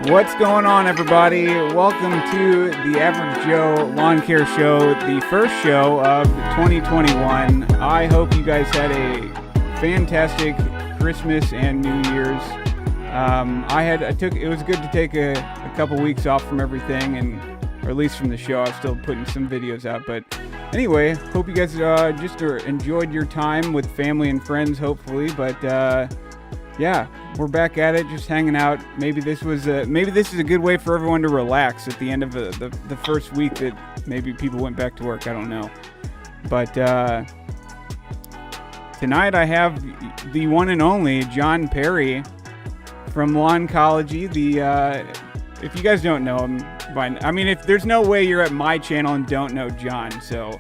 What's going on, everybody? Welcome to the Average Joe Lawn Care Show, the first show of 2021. I hope you guys had a fantastic Christmas and New Year's. It was good to take a couple weeks off from everything, or at least from the show. I was still putting some videos out, but anyway, hope you guys just enjoyed your time with family and friends, hopefully. But yeah, we're back at it, just hanging out. Maybe this is a good way for everyone to relax at the end of the first week that maybe people went back to work. I don't know. But tonight I have the one and only John Perry from Lawncology. If you guys don't know him, if there's no way you're at my channel and don't know John. So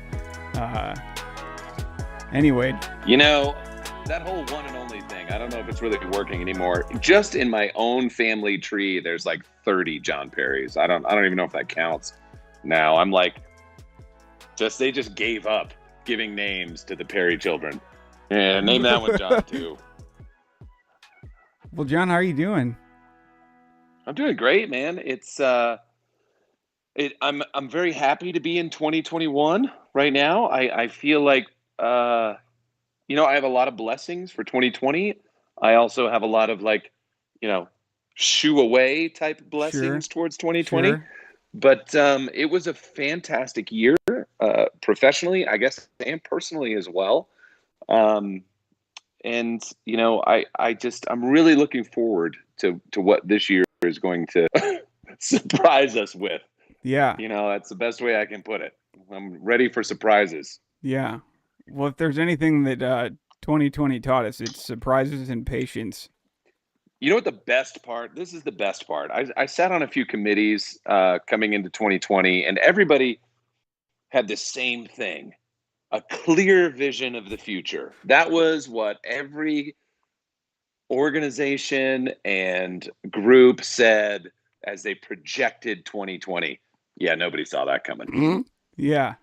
anyway, that whole one and only thing, I don't know if it's really working anymore. Just in my own family tree, there's like 30 John Perrys. I don't even know if that counts now. I'm like, they just gave up giving names to the Perry children. And name that one John too. Well, John, how are you doing? I'm doing great, man. I'm very happy to be in 2021 right now. I feel like I have a lot of blessings for 2020. I also have a lot of shoo away type blessings towards 2020. Sure. But it was a fantastic year, professionally, I guess, and personally as well. I'm really looking forward to what this year is going to surprise us with. Yeah. That's the best way I can put it. I'm ready for surprises. Yeah. Well, if there's anything that 2020 taught us, it's surprises and patience. You know what the best part? This is the best part. I sat on a few committees coming into 2020, and everybody had the same thing, a clear vision of the future. That was what every organization and group said as they projected 2020. Yeah, nobody saw that coming. Mm-hmm. Yeah,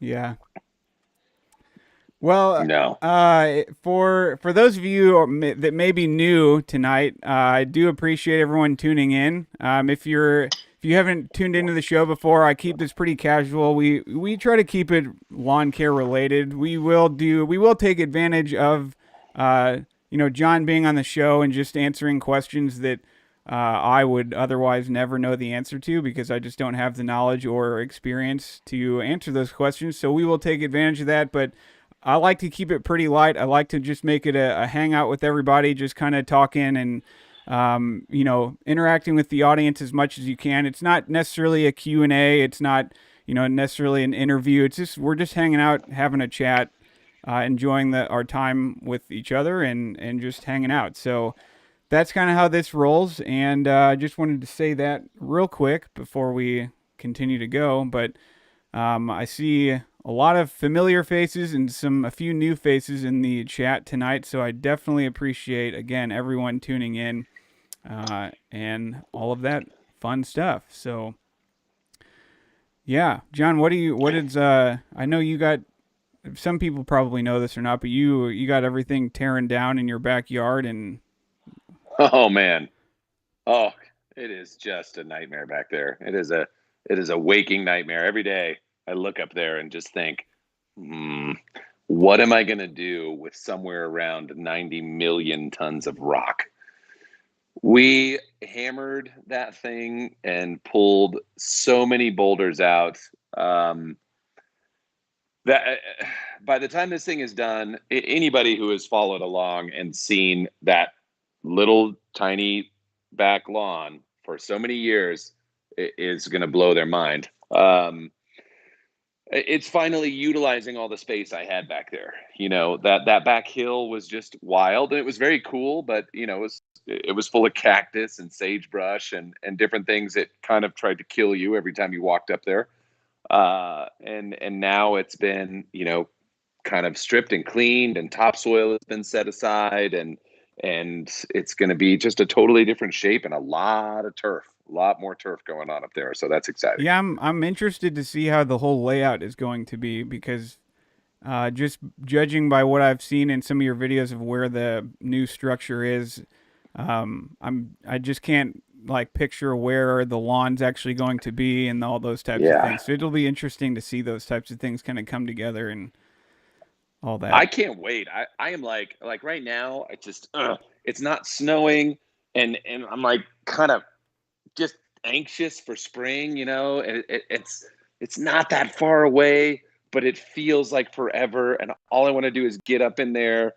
yeah. Well, no. For those of you that may be new tonight, I do appreciate everyone tuning in. If you haven't tuned into the show before, I keep this pretty casual. We try to keep it lawn care related. We will take advantage of John being on the show and just answering questions that I would otherwise never know the answer to, because I just don't have the knowledge or experience to answer those questions. So we will take advantage of that, but I like to keep it pretty light. I like to just make it a hangout with everybody, just kind of talking and, interacting with the audience as much as you can. It's not necessarily a Q&A. It's not, necessarily an interview. It's just, we're just hanging out, having a chat, enjoying our time with each other and just hanging out. So that's kind of how this rolls. And I just wanted to say that real quick before we continue to go. But I see a lot of familiar faces and a few new faces in the chat tonight. So I definitely appreciate, again, everyone tuning in and all of that fun stuff. So yeah, John, I know you got, some people probably know this or not, but you got everything tearing down in your backyard and. Oh man. Oh, it is just a nightmare back there. It is a waking nightmare every day. I look up there and just think, what am I going to do with somewhere around 90 million tons of rock? We hammered that thing and pulled so many boulders out that by the time this thing is done, anybody who has followed along and seen that little tiny back lawn for so many years is going to blow their mind. It's finally utilizing all the space I had back there. That back hill was just wild, and it was very cool, but it was full of cactus and sagebrush and different things that kind of tried to kill you every time you walked up there. And now it's been, kind of stripped and cleaned, and topsoil has been set aside, and it's going to be just a totally different shape and a lot more turf going on up there. So that's exciting. Yeah, I'm interested to see how the whole layout is going to be, because just judging by what I've seen in some of your videos of where the new structure is, I just can't like picture where the lawn's actually going to be and all those types of Yeah. things. So it'll be interesting to see those types of things kind of come together and all that. I can't wait. I am like right now, it's not snowing and I'm like kind of just anxious for spring, and it's not that far away, but it feels like forever. And all I want to do is get up in there,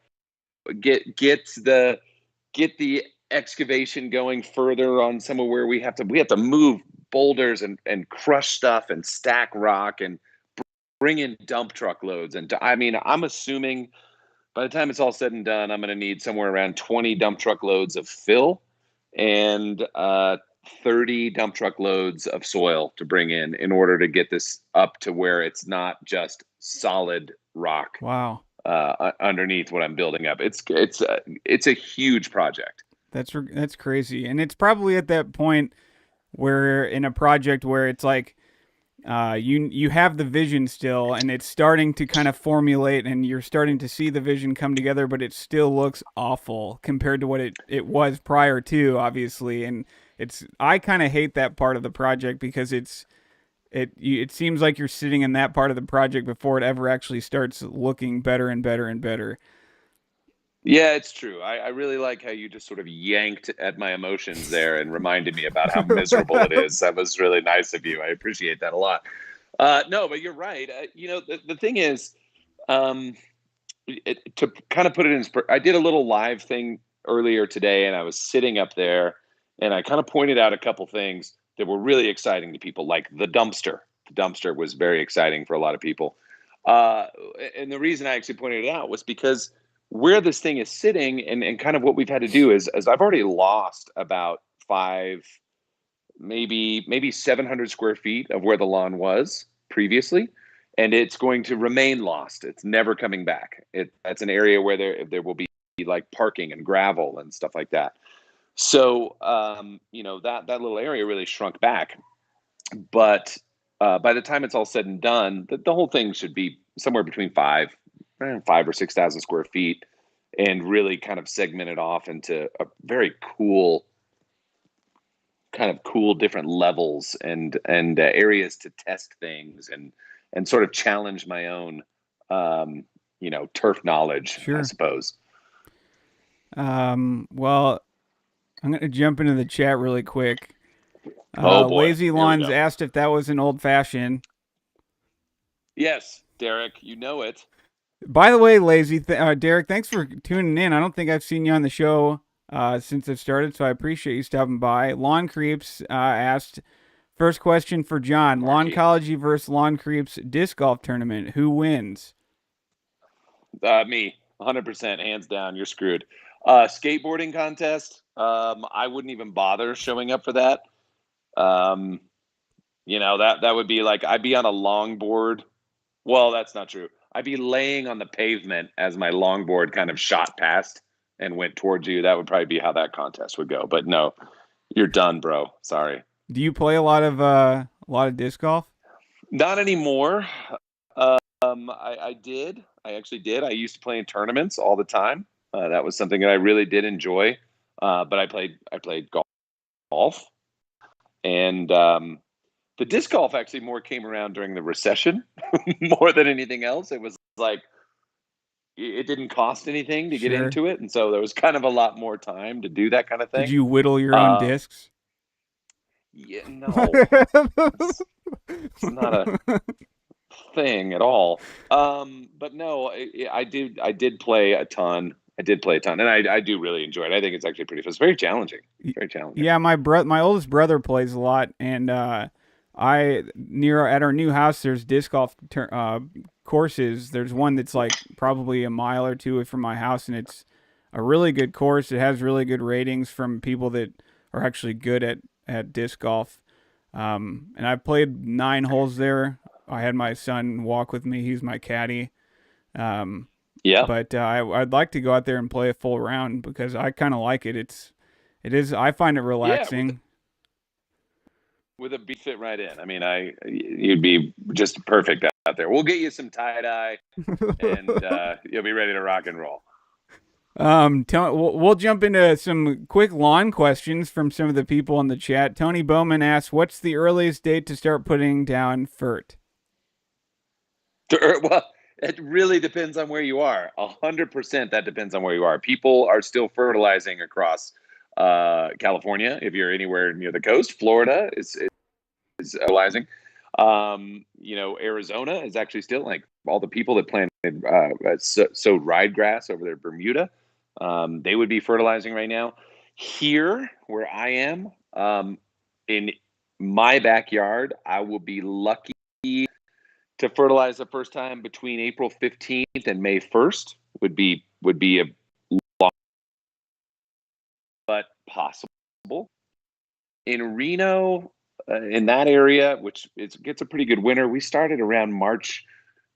get the excavation going further on somewhere where we have to move boulders and crush stuff and stack rock and bring in dump truck loads. And I mean, I'm assuming by the time it's all said and done, I'm going to need somewhere around 20 dump truck loads of fill and 30 dump truck loads of soil to bring in order to get this up to where it's not just solid rock Wow. underneath what I'm building up. It's a huge project. That's crazy. And it's probably at that point where in a project where it's like you have the vision still and it's starting to kind of formulate and you're starting to see the vision come together, but it still looks awful compared to what it was prior to, obviously. And I kind of hate that part of the project because it seems like you're sitting in that part of the project before it ever actually starts looking better and better and better. Yeah, it's true. I really like how you just sort of yanked at my emotions there and reminded me about how miserable it is. That was really nice of you. I appreciate that a lot. No, but you're right. The thing is, um, to kind of put it in, I did a little live thing earlier today, and I was sitting up there, and I kind of pointed out a couple things that were really exciting to people, like the dumpster. The dumpster was very exciting for a lot of people, uh, and the reason I actually pointed it out was because where this thing is sitting, and kind of what we've had to do is I've already lost about five, maybe 700 square feet of where the lawn was previously, and it's going to remain lost. It's never coming back. That's an area where there will be like parking and gravel and stuff like that. So that little area really shrunk back. But by the time it's all said and done, the whole thing should be somewhere between 5 or 6,000 square feet, and really kind of segment it off into a very cool different levels and areas to test things and sort of challenge my own turf knowledge, I Sure. suppose. Well, I'm going to jump into the chat really quick. Oh boy, Lazy here we Lawns go. asked if that was an old fashioned. Yes, Derek, you know it. By the way, Derek, thanks for tuning in. I don't think I've seen you on the show since it started, so I appreciate you stopping by. Lawn Creeps asked, first question for John: Marky. Lawncology versus Lawn Creeps disc golf tournament. Who wins? Me, 100%, hands down. You're screwed. Skateboarding contest. I wouldn't even bother showing up for that. Um, that would be like I'd be on a longboard. Well, that's not true. I'd be laying on the pavement as my longboard kind of shot past and went towards you. That would probably be how that contest would go. But no, you're done, bro. Sorry. Do you play a lot of disc golf? Not anymore. I did. I actually did. I used to play in tournaments all the time. That was something that I really did enjoy. But I played golf, and the disc golf actually more came around during the recession more than anything else. It was like it didn't cost anything to get Sure. into it, and so there was kind of a lot more time to do that kind of Did thing. you whittle your own Uh, discs? yeah, no, it's not a thing at all. But no, I did play a ton. I did play a ton, and I do really enjoy it. I think it's actually pretty fun. It's very challenging. Very challenging. Yeah, my oldest brother plays a lot, and I near at our new house there's disc golf courses. There's one that's like probably a mile or two from my house, and it's a really good course. It has really good ratings from people that are actually good at disc golf. And I played 9 holes there. I had my son walk with me. He's my caddy. Um, Yeah, but I'd like to go out there and play a full round because I kind of like it. It is. I find it yeah. relaxing. With a beat fit right in. I mean, you'd be just perfect out there. We'll get you some tie dye, and you'll be ready to rock and roll. We'll jump into some quick lawn questions from some of the people in the chat. Tony Bowman asks, "What's the earliest date to start putting down fert?" Well, it really depends on where you are. 100% that depends on where you are. People are still fertilizing across California. If you're anywhere near the coast, Florida is fertilizing. Arizona is actually still, like, all the people that planted sowed ryegrass over there, Bermuda. They would be fertilizing right now. Here, where I am, in my backyard, I will be lucky to fertilize the first time between April 15th and May 1st. Would be a long, but possible. In Reno, in that area, which gets a pretty good winter, we started around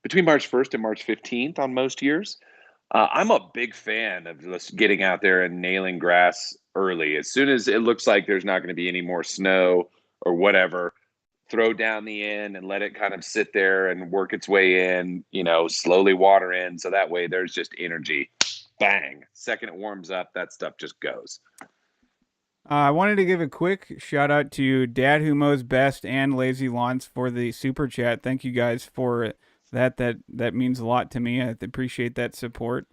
between March 1st and March 15th on most years. I'm a big fan of just getting out there and nailing grass early. As soon as it looks like there's not going to be any more snow or whatever, throw down the end and let it kind of sit there and work its way in, slowly water in. So that way there's just energy. Bang. Second it warms up, that stuff just goes. I wanted to give a quick shout out to Dad Who Mows Best and Lazy Lawns for the super chat. Thank you guys for that. That means a lot to me. I appreciate that support.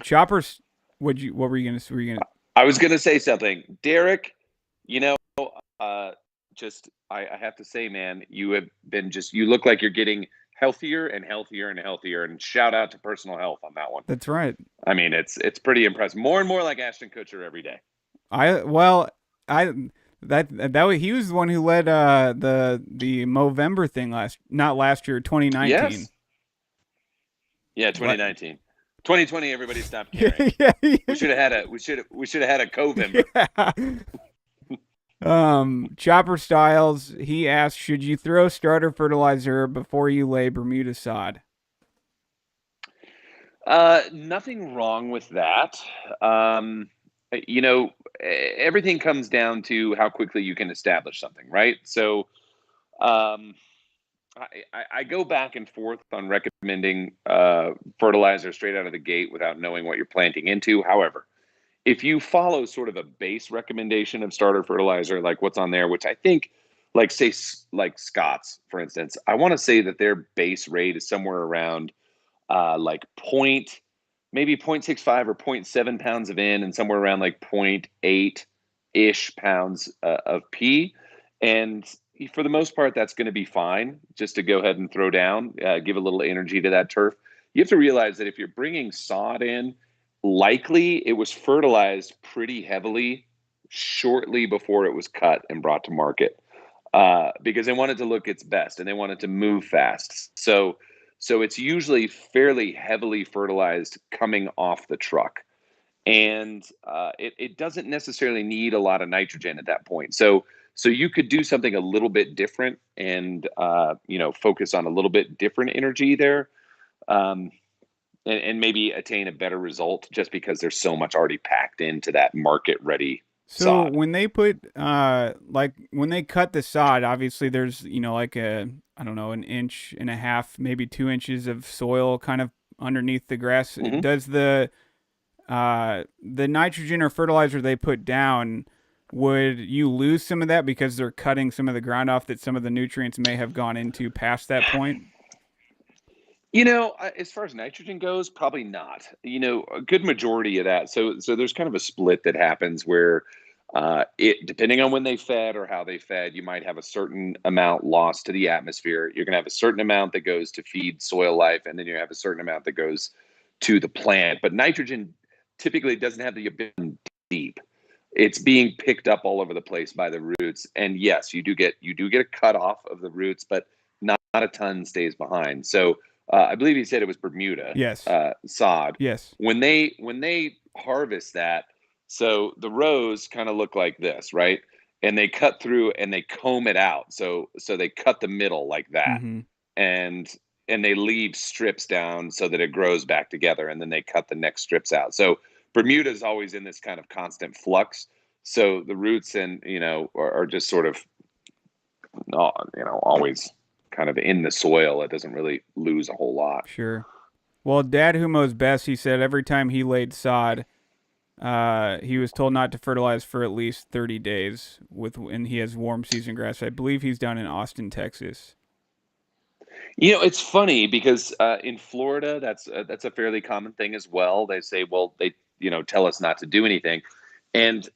Choppers, what were you gonna? I was gonna say something, Derek. I have to say, man, you have been you look like you're getting healthier and healthier and healthier. And shout out to Personal Health on that one. That's right. I mean, it's pretty impressive. More and more like Ashton Kutcher every day. He was the one who led the Movember thing not last year, 2019. Yes. Yeah, 2019. What? 2020, everybody stopped caring. Yeah. We should have had a Covember. Yeah. Chopper Styles, he asked, should you throw starter fertilizer before you lay Bermuda sod? Nothing wrong with that. Everything comes down to how quickly you can establish something, right? So I go back and forth on recommending fertilizer straight out of the gate without knowing what you're planting into. However, if you follow sort of a base recommendation of starter fertilizer, like what's on there, which I think, like Scott's, for instance, I want to say that their base rate is somewhere around maybe 0.65 or 0.7 pounds of N and somewhere around like 0.8-ish pounds of P. And for the most part, that's going to be fine just to go ahead and throw down, give a little energy to that turf. You have to realize that if you're bringing sod in, likely it was fertilized pretty heavily shortly before it was cut and brought to market, because they want it to look its best and they want it to move fast. So it's usually fairly heavily fertilized coming off the truck. And it doesn't necessarily need a lot of nitrogen at that point. So you could do something a little bit different and focus on a little bit different energy there. And maybe attain a better result just because there's so much already packed into that market ready sod. When they put when they cut the sod, obviously there's like an inch and a half, maybe 2 inches of soil kind of underneath the grass. Mm-hmm. Does the nitrogen or fertilizer they put down, would you lose some of that because they're cutting some of the ground off that some of the nutrients may have gone into past that point? As far as nitrogen goes, probably not. A good majority of that. So there's kind of a split that happens where depending on when they fed or how they fed, you might have a certain amount lost to the atmosphere. You're going to have a certain amount that goes to feed soil life, and then you have a certain amount that goes to the plant. But nitrogen typically doesn't have the ability deep. It's being picked up all over the place by the roots. And yes, you do get a cut off of the roots, but not a ton stays behind. So I believe he said it was Bermuda. Yes. Sod. Yes. When they harvest that, so the rows kind of look like this, right? And they cut through and they comb it out. So they cut the middle like that, mm-hmm. and they leave strips down so that it grows back together, and then they cut the next strips out. So Bermuda is always in this kind of constant flux. So the roots are just sort of always kind of in the soil. It doesn't really lose a whole lot. Sure. Well, Dad Who Mows Best, he said every time he laid sod, he was told not to fertilize for at least 30 days and he has warm season grass. I believe he's down in Austin, Texas. It's funny because in Florida, that's a fairly common thing as well. They say, well, they tell us not to do anything, and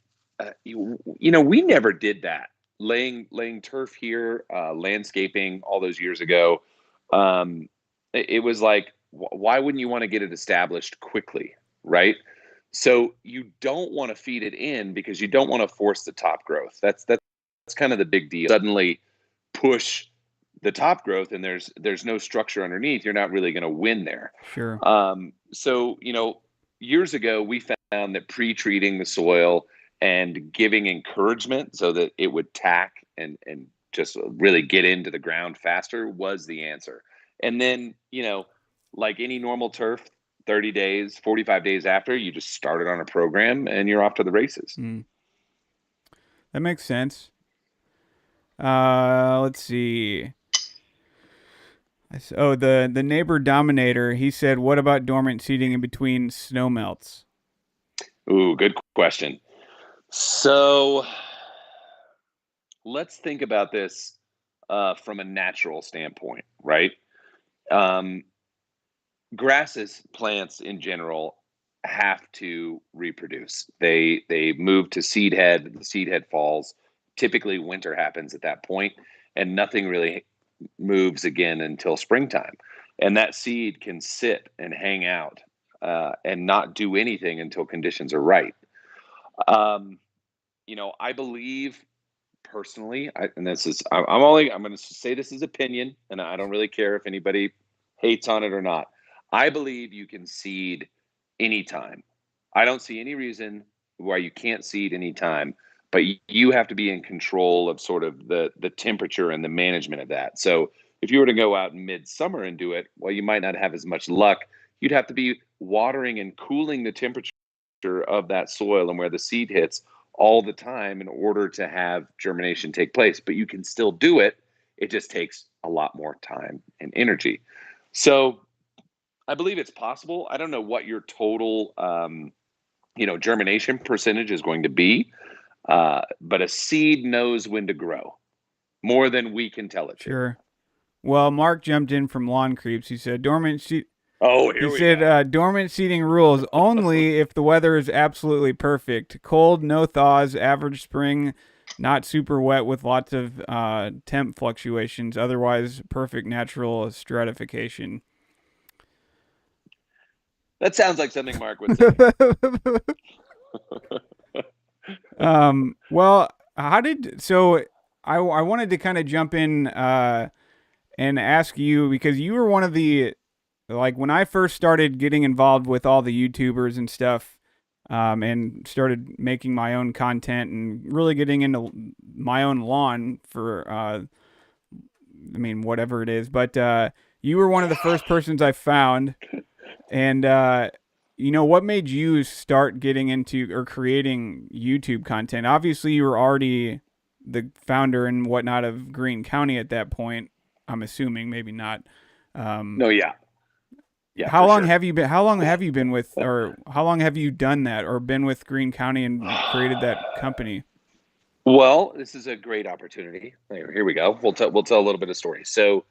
we never did that. Laying turf here, landscaping all those years ago. It was like, why wouldn't you want to get it established quickly, right? So you don't want to feed it in because you don't want to force the top growth. That's kind of the big deal. Suddenly push the top growth and there's no structure underneath, you're not really going to win there. Sure. So years ago we found that pre-treating the soil and giving encouragement so that it would tack and just really get into the ground faster was the answer. And then like any normal turf, 30 days, 45 days after, you just started on a program and you're off to the races. That makes sense. Let's see. Oh, the neighbor Dominator, he said, what about dormant seeding in between snow melts? Ooh, good question. So let's think about this from a natural standpoint, right? Grasses, plants in general, have to reproduce. They move to seed head. The seed head falls. Typically, winter happens at that point, and nothing really moves again until springtime. And that seed can sit and hang out and not do anything until conditions are right. I believe personally, and this is I'm going to say this is opinion, and I don't really care if anybody hates on it or not. I believe you can seed anytime. I don't see any reason why you can't seed anytime, but you have to be in control of sort of the temperature and the management of that. So if you were to go out in midsummer and do it, well, you might not have as much luck. You'd have to be watering and cooling the temperature of that soil and where the seed hits all the time in order to have germination take place. But you can still do it. It just takes a lot more time and energy. So I believe it's possible. I don't know what your total, germination percentage is going to be, but a seed knows when to grow more than we can tell it to. Sure. Well, Mark jumped in from Lawn Creeps. He said dormant seed. Oh, here he said dormant seeding rules only if the weather is absolutely perfect. Cold, no thaws, average spring, not super wet with lots of temp fluctuations. Otherwise, perfect natural stratification. That sounds like something Mark would say. Well, I wanted to kind of jump in and ask you, because you were one of the, like, when I first started getting involved with all the YouTubers and stuff, and started making my own content and really getting into my own lawn for, whatever it is, but you were one of the first persons I found. And, what made you start getting into or creating YouTube content? Obviously, you were already the founder and whatnot of Greene County at that point. I'm assuming, maybe not. No, yeah. Yeah. How long have you been? How long have you been with, or how long have you done that, or been with Greene County and created that company? Well, this is a great opportunity. Here we go. We'll tell a little bit of story. So,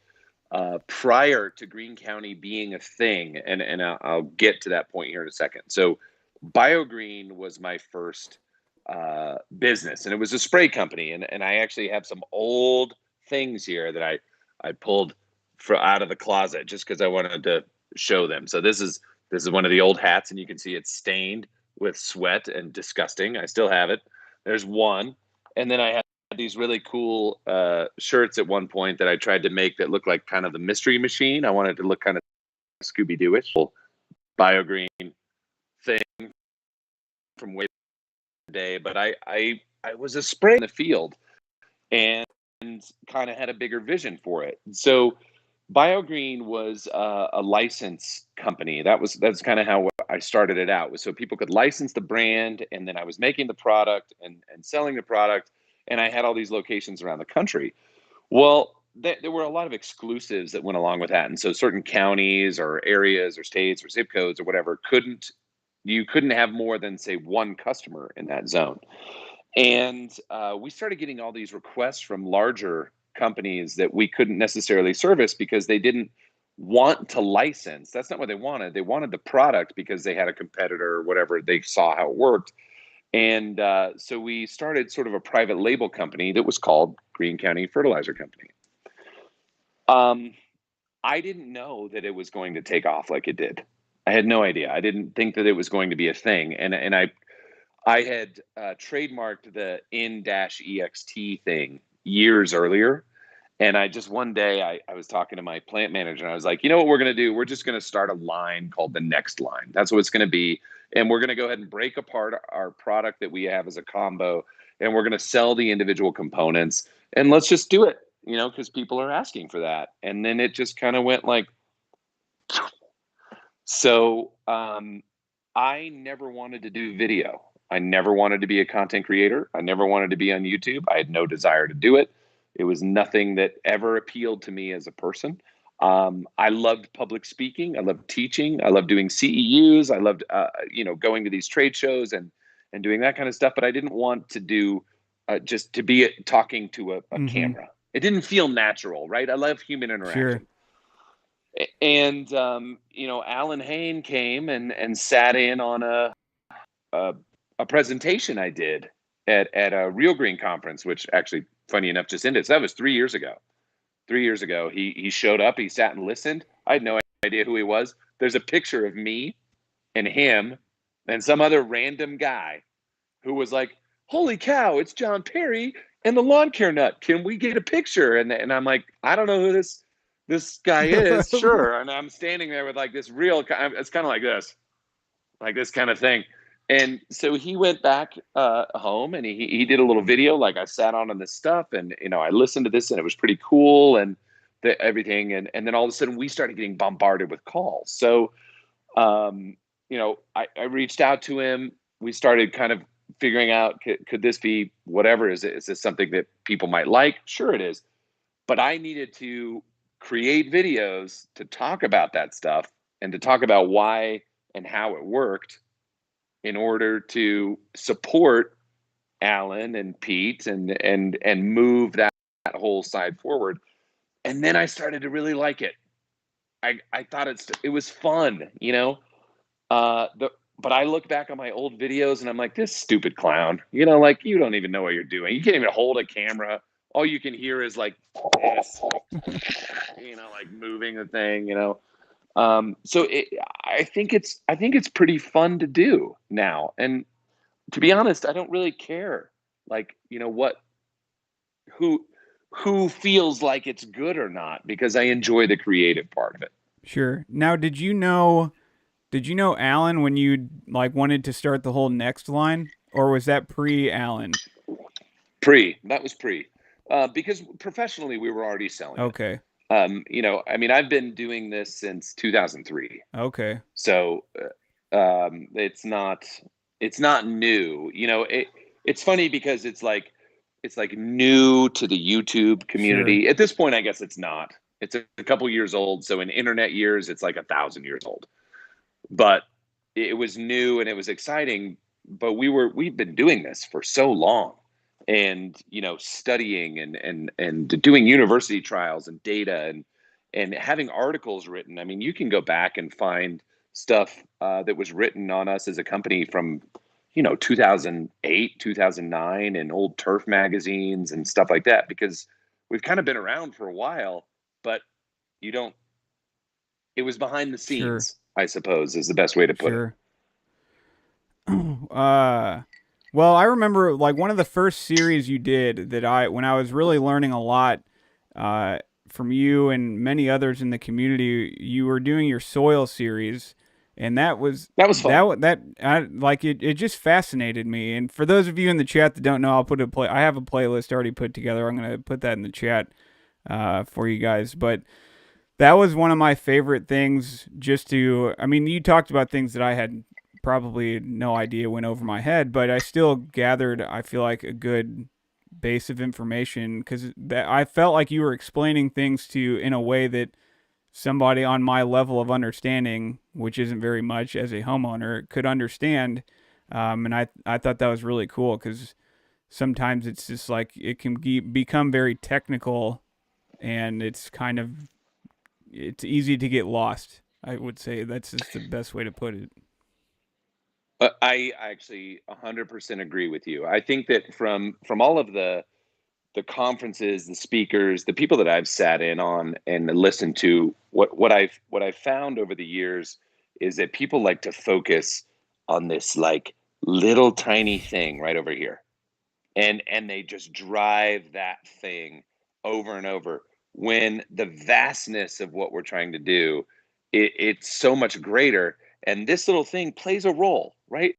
prior to Greene County being a thing, and I'll get to that point here in a second. So biogreen was my first business, and it was a spray company. And I actually have some old things here that I pulled out of the closet just because I wanted to show them. So this is one of the old hats, and you can see it's stained with sweat and disgusting. I still have it. There's one. And then I had these really cool shirts at one point that I tried to make that looked like kind of the Mystery Machine. I wanted to look kind of Scooby-Doo-ish. Biogreen thing from way back in the day. But I was a spray in the field and kind of had a bigger vision for it. So Biogreen was a license company. That's kind of how I started it out. So people could license the brand, and then I was making the product and selling the product, and I had all these locations around the country. Well, there were a lot of exclusives that went along with that. And so certain counties or areas or states or zip codes or whatever you couldn't have more than, say, one customer in that zone. And we started getting all these requests from larger companies that we couldn't necessarily service because they didn't want to license. That's not what they wanted. They wanted the product because they had a competitor or whatever. They saw how it worked. And so we started sort of a private label company that was called Greene County Fertilizer Company. I didn't know that it was going to take off like it did. I had no idea. I didn't think that it was going to be a thing. And I had trademarked the N-EXT thing years earlier. And I just one day I was talking to my plant manager and I was like, you know what we're going to do? We're just going to start a line called the Next Line. That's what it's going to be. And we're going to go ahead and break apart our product that we have as a combo. And we're going to sell the individual components. And let's just do it, because people are asking for that. And then it just kind of went like, so I never wanted to do video. I never wanted to be a content creator. I never wanted to be on YouTube. I had no desire to do it. It was nothing that ever appealed to me as a person. I loved public speaking. I loved teaching. I loved doing CEUs. I loved, going to these trade shows and doing that kind of stuff. But I didn't want to do just to be talking to a camera. It didn't feel natural, right? I love human interaction. Sure. And Alan Hain came and sat in on a presentation I did at a Real Green conference, which actually, funny enough, just ended. So that was 3 years ago. 3 years ago, he showed up. He sat and listened. I had no idea who he was. There's a picture of me and him and some other random guy who was like, "Holy cow, it's John Perry and the Lawn Care Nut. Can we get a picture?" And I'm like, "I don't know who this guy is." Sure. And I'm standing there with like this real, it's kind of like this kind of thing. And so he went back home and he did a little video, like I sat on this stuff and, I listened to this and it was pretty cool and everything. And then all of a sudden we started getting bombarded with calls. So, I reached out to him. We started kind of figuring out, could this be whatever? Is this something that people might like? Sure it is. But I needed to create videos to talk about that stuff and to talk about why and how it worked in order to support Alan and Pete and move that whole side forward. And then I started to really like it. I thought it was fun, but I look back on my old videos and I'm like, this stupid clown, you don't even know what you're doing. You can't even hold a camera. All you can hear is like this, like moving the thing, So I think it's pretty fun to do now. And to be honest, I don't really care, who feels like it's good or not, because I enjoy the creative part of it. Sure. Now, did you know Alan when you wanted to start the whole Next Line, or was that pre-Alan? That was pre, because professionally we were already selling. Okay. I've been doing this since 2003. Okay. So, it's not new. It's funny because it's like new to the YouTube community. Sure. At this point, I guess it's not. It's a couple years old. So in internet years, it's like 1,000 years old. But it was new and it was exciting. But we've been doing this for so long. And studying and doing university trials and data and having articles written. I mean, you can go back and find stuff that was written on us as a company from 2008, 2009, and old turf magazines and stuff like that, because we've kind of been around for a while, but it was behind the scenes. Sure. I suppose is the best way to put it. Well, I remember one of the first series you did that when I was really learning a lot from you and many others in the community, you were doing your soil series, and that was fun. It just fascinated me. And for those of you in the chat that don't know, I have a playlist already put together. I'm going to put that in the chat for you guys. But that was one of my favorite things. You talked about things that I had probably no idea went over my head, but I still gathered, I feel like, a good base of information, because that I felt like you were explaining things to in a way that somebody on my level of understanding, which isn't very much as a homeowner, could understand. And I thought that was really cool, because sometimes it's just like it can become very technical, and it's easy to get lost. I would say that's just the best way to put it. I actually 100% agree with you. I think that from all of the conferences, the speakers, the people that I've sat in on and listened to, what I've found over the years is that people like to focus on this like little tiny thing right over here, and they just drive that thing over and over, when the vastness of what we're trying to do, it's so much greater, and this little thing plays a role, right?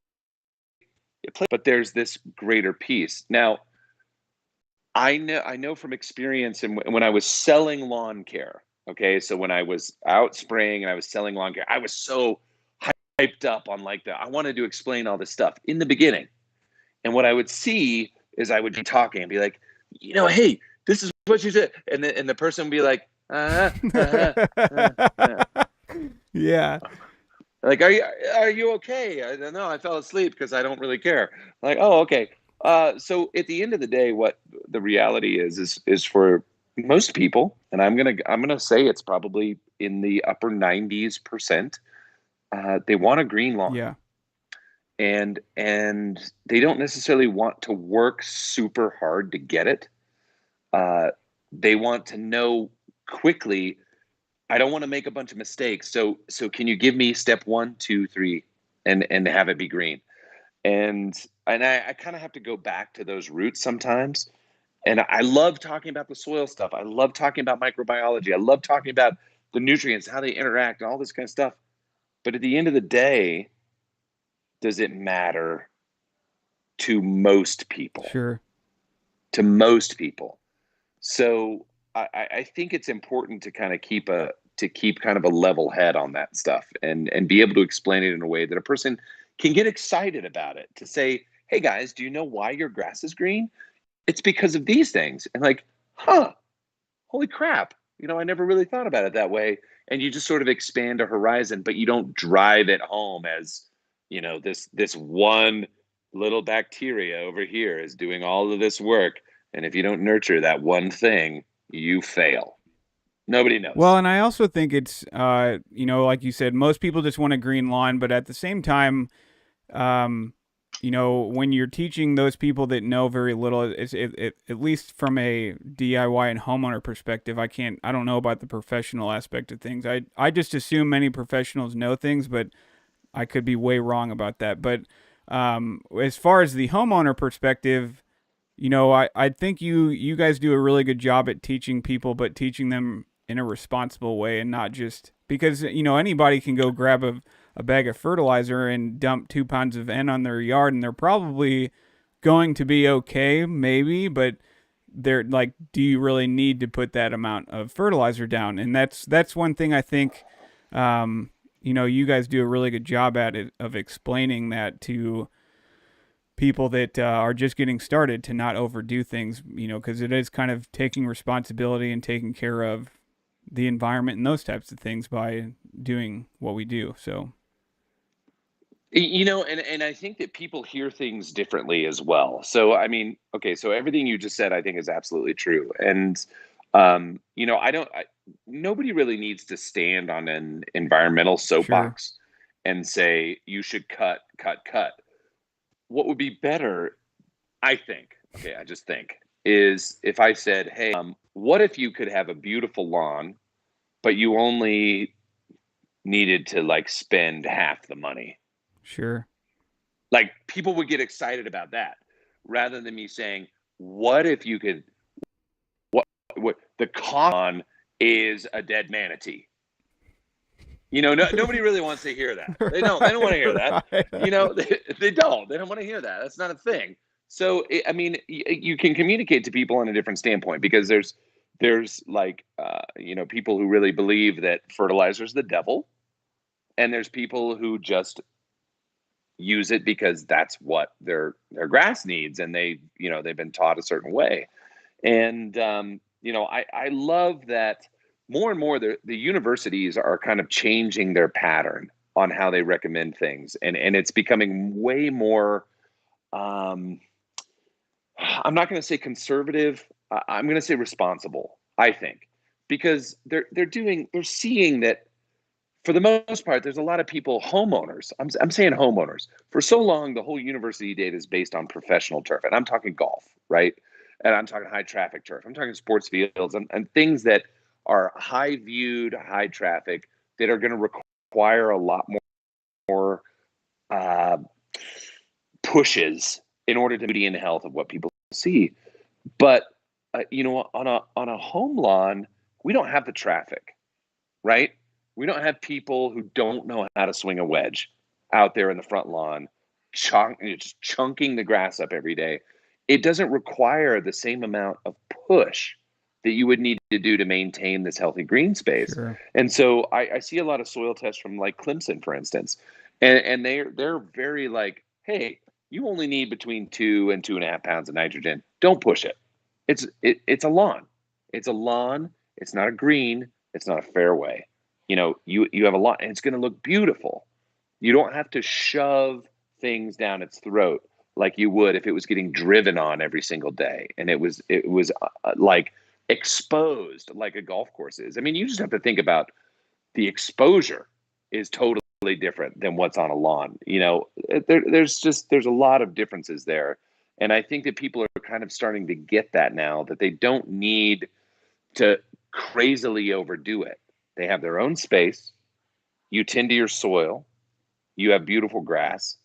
But there's this greater piece. Now, I know from experience, and when I was selling lawn care, okay, so when I was out spraying and I was selling lawn care, I was so hyped up on like I wanted to explain all this stuff in the beginning. And what I would see is I would be talking and be like, hey, this is what you said. And the person would be like, Yeah. like, are you okay? I don't know. I fell asleep because I don't really care. Like, oh, okay. So at the end of the day, what the reality is for most people, and I'm gonna say it's probably in the upper 90s%. They want a green lawn. Yeah. And they don't necessarily want to work super hard to get it. They want to know quickly, I don't want to make a bunch of mistakes. So can you give me step 1, 2, 3, and have it be green? And I kind of have to go back to those roots sometimes. And I love talking about the soil stuff. I love talking about microbiology. I love talking about the nutrients, how they interact, and all this kind of stuff. But at the end of the day, does it matter to most people? Sure. To most people. So I think it's important to kind of keep kind of a level head on that stuff, and be able to explain it in a way that a person can get excited about it. To say, hey guys, do you know why your grass is green? It's because of these things. And like, holy crap. I never really thought about it that way. And you just sort of expand a horizon, but you don't drive it home as, this one little bacteria over here is doing all of this work. And if you don't nurture that one thing, you fail. Nobody knows. Well, and I also think it's, like you said, most people just want a green lawn, but at the same time, when you're teaching those people that know very little, at least from a DIY and homeowner perspective, I don't know about the professional aspect of things. I just assume many professionals know things, but I could be way wrong about that. But as far as the homeowner perspective, I think you guys do a really good job at teaching people, but teaching them in a responsible way, and not just because, anybody can go grab a bag of fertilizer and dump 2 pounds of N on their yard, and they're probably going to be okay, maybe, but they're like, do you really need to put that amount of fertilizer down? And that's one thing I think, you guys do a really good job at it, of explaining that to people that are just getting started, to not overdo things, because it is kind of taking responsibility and taking care of the environment and those types of things by doing what we do. So, and I think that people hear things differently as well. So, I mean, okay, so everything you just said, I think is absolutely true. And, nobody really needs to stand on an environmental soapbox and say, you should cut. What would be better, I think, I just think, is if I said, hey, what if you could have a beautiful lawn, but you only needed to like spend half the money? Sure. Like, people would get excited about that, rather than me saying, what if you could, what the cost on is a dead manatee? Nobody really wants to hear that. They don't want to hear that. They don't want to hear that. That's not a thing. So, you can communicate to people on a different standpoint, because there's like, people who really believe that fertilizer is the devil. And there's people who just, use it because that's what their grass needs, and they've been taught a certain way. And I love that more and more the universities are kind of changing their pattern on how they recommend things, and it's becoming way more. I'm not going to say conservative. I'm going to say responsible. I think because they're seeing that for the most part, there's a lot of people, homeowners. I'm saying homeowners. For so long, the whole university data is based on professional turf, and I'm talking golf, right? And I'm talking high traffic turf. I'm talking sports fields and things that are high viewed, high traffic that are going to require a lot more uh, pushes in order to be in the health of what people see. But on a home lawn, we don't have the traffic, right? We don't have people who don't know how to swing a wedge out there in the front lawn, just chunking the grass up every day. It doesn't require the same amount of push that you would need to do to maintain this healthy green space. Sure. And so I see a lot of soil tests from like Clemson, for instance, and they're very like, hey, you only need between 2 and 2.5 pounds of nitrogen. Don't push it. It's a lawn. It's a lawn. It's not a green. It's not a fairway. You have a lot, and it's going to look beautiful. You don't have to shove things down its throat like you would if it was getting driven on every single day, and it was like exposed like a golf course is. I mean, you just have to think about the exposure is totally different than what's on a lawn. There's a lot of differences there, and I think that people are kind of starting to get that now, that they don't need to crazily overdo it. They have their own space. You tend to your soil. You have beautiful grass.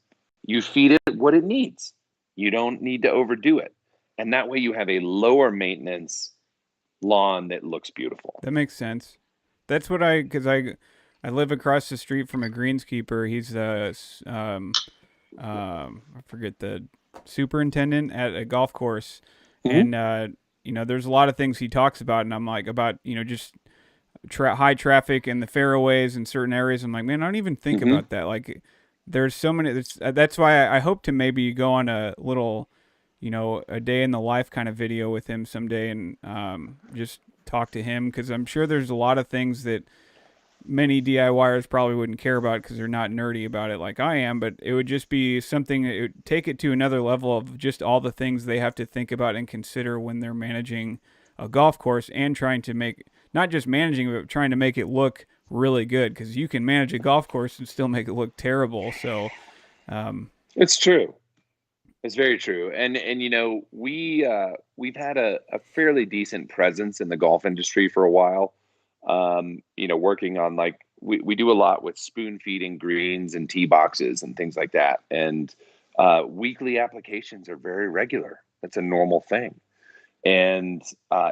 You feed it what it needs. You don't need to overdo it. And that way you have a lower maintenance lawn that looks beautiful. That makes sense. That's what because I live across the street from a greenskeeper. He's I forget the superintendent at a golf course. Mm-hmm. And, there's a lot of things he talks about, and I'm like, about, just high traffic and the fairways in certain areas. I'm like, man, I don't even think Mm-hmm. about that. Like, there's so many. That's why I hope to maybe go on a little, a day in the life kind of video with him someday, and just talk to him, because I'm sure there's a lot of things that many DIYers probably wouldn't care about because they're not nerdy about it like I am, but it would just be something that would take it to another level of just all the things they have to think about and consider when they're managing a golf course, and trying to make, not just managing, but trying to make it look really good, because you can manage a golf course and still make it look terrible. So It's true. It's very true. And we've had a fairly decent presence in the golf industry for a while. Working on, like, we do a lot with spoon feeding greens and tee boxes and things like that. And weekly applications are very regular. That's a normal thing. And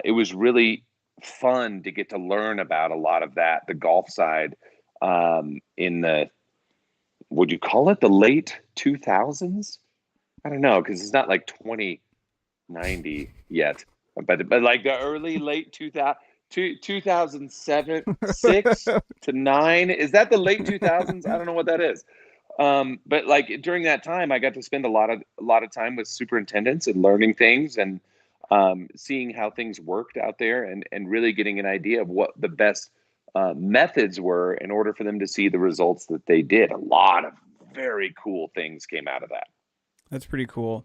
it was really fun to get to learn about a lot of that, the golf side, in the, would you call it the late 2000s? I don't know, because it's not like 2090 yet, but like the early late 2007, 6 to 9. Is that the late 2000s? I don't know what that is. But like during that time, I got to spend a lot of time with superintendents and learning things, and seeing how things worked out there, and really getting an idea of what the best methods were in order for them to see the results that they did. A lot of very cool things came out of that. that's pretty cool.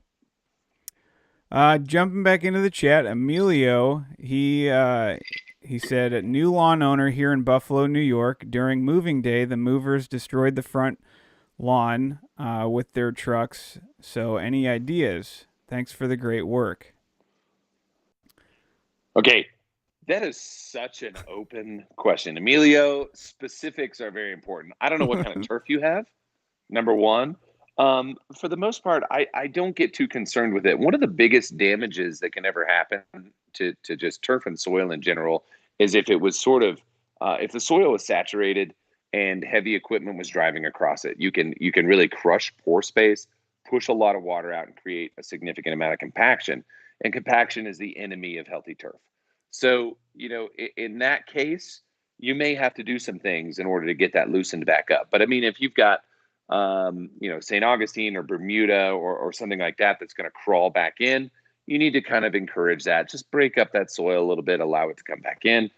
Jumping back into the chat, Emilio, he said, new lawn owner here in Buffalo, New York. During moving day, the movers destroyed the front lawn with their trucks. So any ideas? Thanks for the great work. Okay, that is such an open question. Emilio, specifics are very important. I don't know what kind of turf you have, number one. For the most part, I don't get too concerned with it. One of the biggest damages that can ever happen to just turf and soil in general is if it was sort of, if the soil was saturated and heavy equipment was driving across it. You can really crush pore space, push a lot of water out, and create a significant amount of compaction. And compaction is the enemy of healthy turf. So, in that case, you may have to do some things in order to get that loosened back up. But I mean, if you've got St. Augustine or Bermuda or something like that that's going to crawl back in, you need to kind of encourage that. Just break up that soil a little bit, allow it to come back in.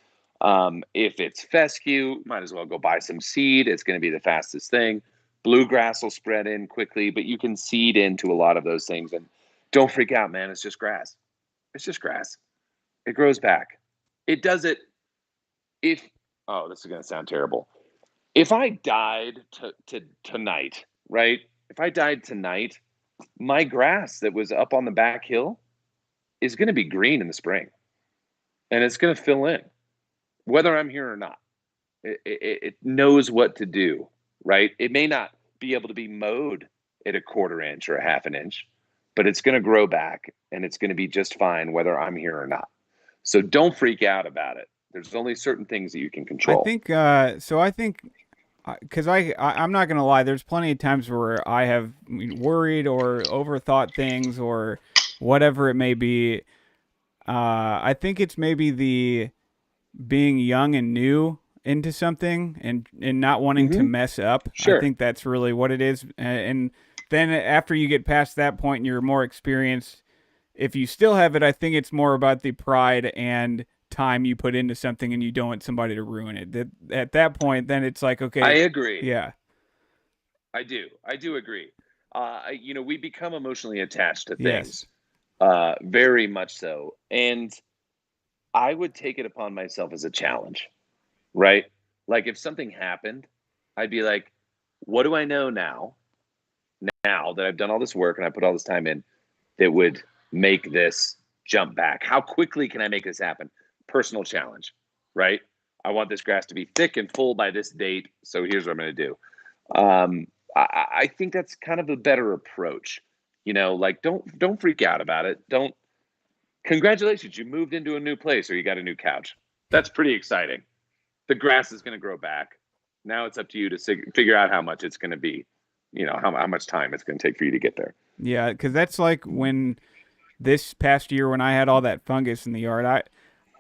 If it's fescue, might as well go buy some seed. It's going to be the fastest thing. Bluegrass will spread in quickly, but you can seed into a lot of those things. And don't freak out, man. It's just grass. It's just grass. It grows back. It does it if, oh, this is going to sound terrible. If I died tonight, right? If I died tonight, my grass that was up on the back hill is going to be green in the spring. And it's going to fill in, whether I'm here or not. It knows what to do, right? It may not be able to be mowed at a 1/4 inch or a 1/2 inch, but it's going to grow back and it's going to be just fine whether I'm here or not. So don't freak out about it. There's only certain things that you can control. I think, because I'm not going to lie, there's plenty of times where I have worried or overthought things or whatever it may be. I think it's maybe the being young and new into something and not wanting to mess up. Sure. I think that's really what it is. And then after you get past that point and you're more experienced, if you still have it, I think it's more about the pride and time you put into something and you don't want somebody to ruin it. At that point, then it's like, okay. I agree. Yeah. I do agree. We become emotionally attached to Yes. things, very much so. And I would take it upon myself as a challenge, right? Like if something happened, I'd be like, what do I know now that I've done all this work and I put all this time in, that would make this jump back? How quickly can I make this happen? Personal challenge, right? I want this grass to be thick and full by this date. So here's what I'm going to do. I think that's kind of a better approach. Like don't freak out about it. Congratulations, you moved into a new place or you got a new couch. That's pretty exciting. The grass is going to grow back. Now it's up to you to figure out how much it's going to be, how much time it's going to take for you to get there. Yeah, because that's like when this past year when I had all that fungus in the yard, I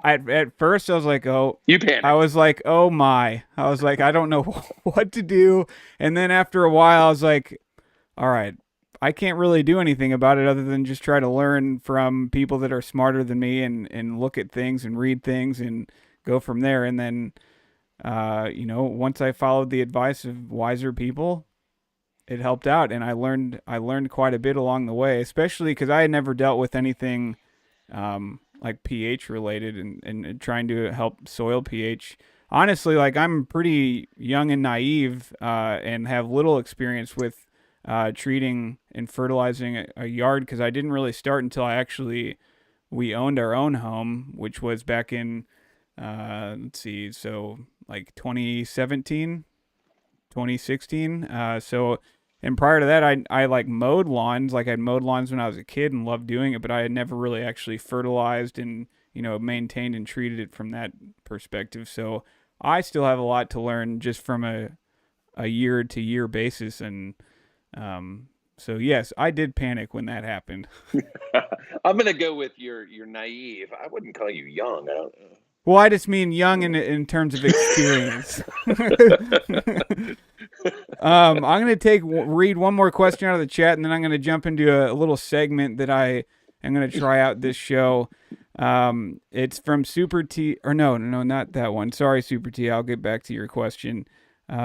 at first I was like, oh, you panicked. I was like, oh my, I was like, I don't know what to do. And then after a while, I was like, all right, I can't really do anything about it other than just try to learn from people that are smarter than me and look at things and read things and go from there. And then, once I followed the advice of wiser people, it helped out. And I learned quite a bit along the way, especially because I had never dealt with anything like pH related and trying to help soil pH. Honestly, like I'm pretty young and naive and have little experience with treating and fertilizing a yard because I didn't really start until we owned our own home, which was back in, let's see, so like 2017, 2016. And prior to that, I like mowed lawns. Like I'd mowed lawns when I was a kid and loved doing it, but I had never really actually fertilized and, maintained and treated it from that perspective. So I still have a lot to learn just from a year to year basis. And so yes, I did panic when that happened. I'm going to go with your naive. I wouldn't call you young. I don't know. Well, I just mean young in terms of experience. I'm going to read one more question out of the chat, and then I'm going to jump into a little segment that I am going to try out this show. It's from Super T, or no, not that one. Sorry, Super T. I'll get back to your question. Is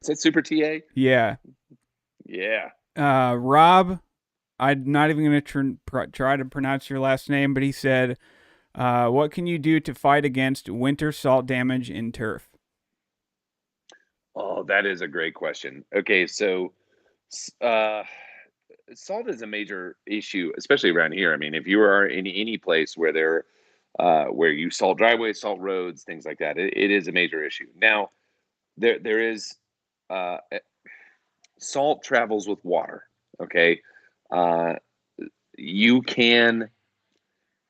that Super TA? Yeah. Yeah. Rob, I'm not even going to try to pronounce your last name, but he said, what can you do to fight against winter salt damage in turf? Oh, that is a great question. Okay, so salt is a major issue, especially around here. I mean, if you are in any place where where you salt driveways, salt roads, things like that, it is a major issue. Now, there is salt travels with water. Okay, you can.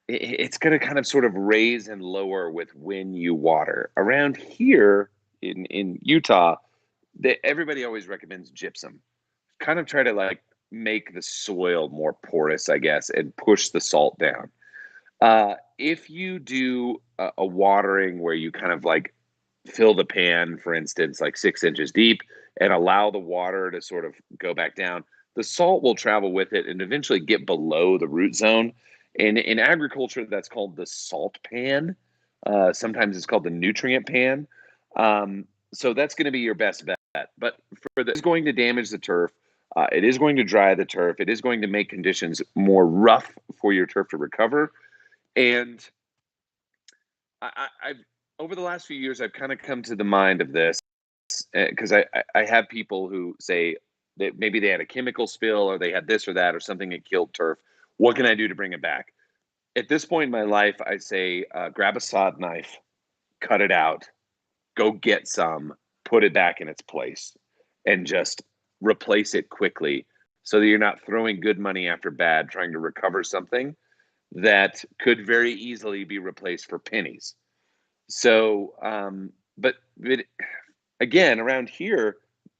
It's going to kind of sort of raise and lower with when you water. Around here in Utah, everybody always recommends gypsum. Kind of try to like make the soil more porous, I guess, and push the salt down. If you do a watering where you kind of like fill the pan, for instance, like 6 inches deep, and allow the water to sort of go back down, the salt will travel with it and eventually get below the root zone. And in agriculture, that's called the salt pan. Sometimes it's called the nutrient pan. So that's going to be your best bet. But for this, it's going to damage the turf. It is going to dry the turf. It is going to make conditions more rough for your turf to recover. And I've over the last few years, I've kind of come to the mind of this because I have people who say that maybe they had a chemical spill or they had this or that or something that killed turf. What can I do to bring it back? At this point in my life, I say grab a sod knife, cut it out, go get some, put it back in its place, and just replace it quickly so that you're not throwing good money after bad trying to recover something that could very easily be replaced for pennies. So, but again, around here,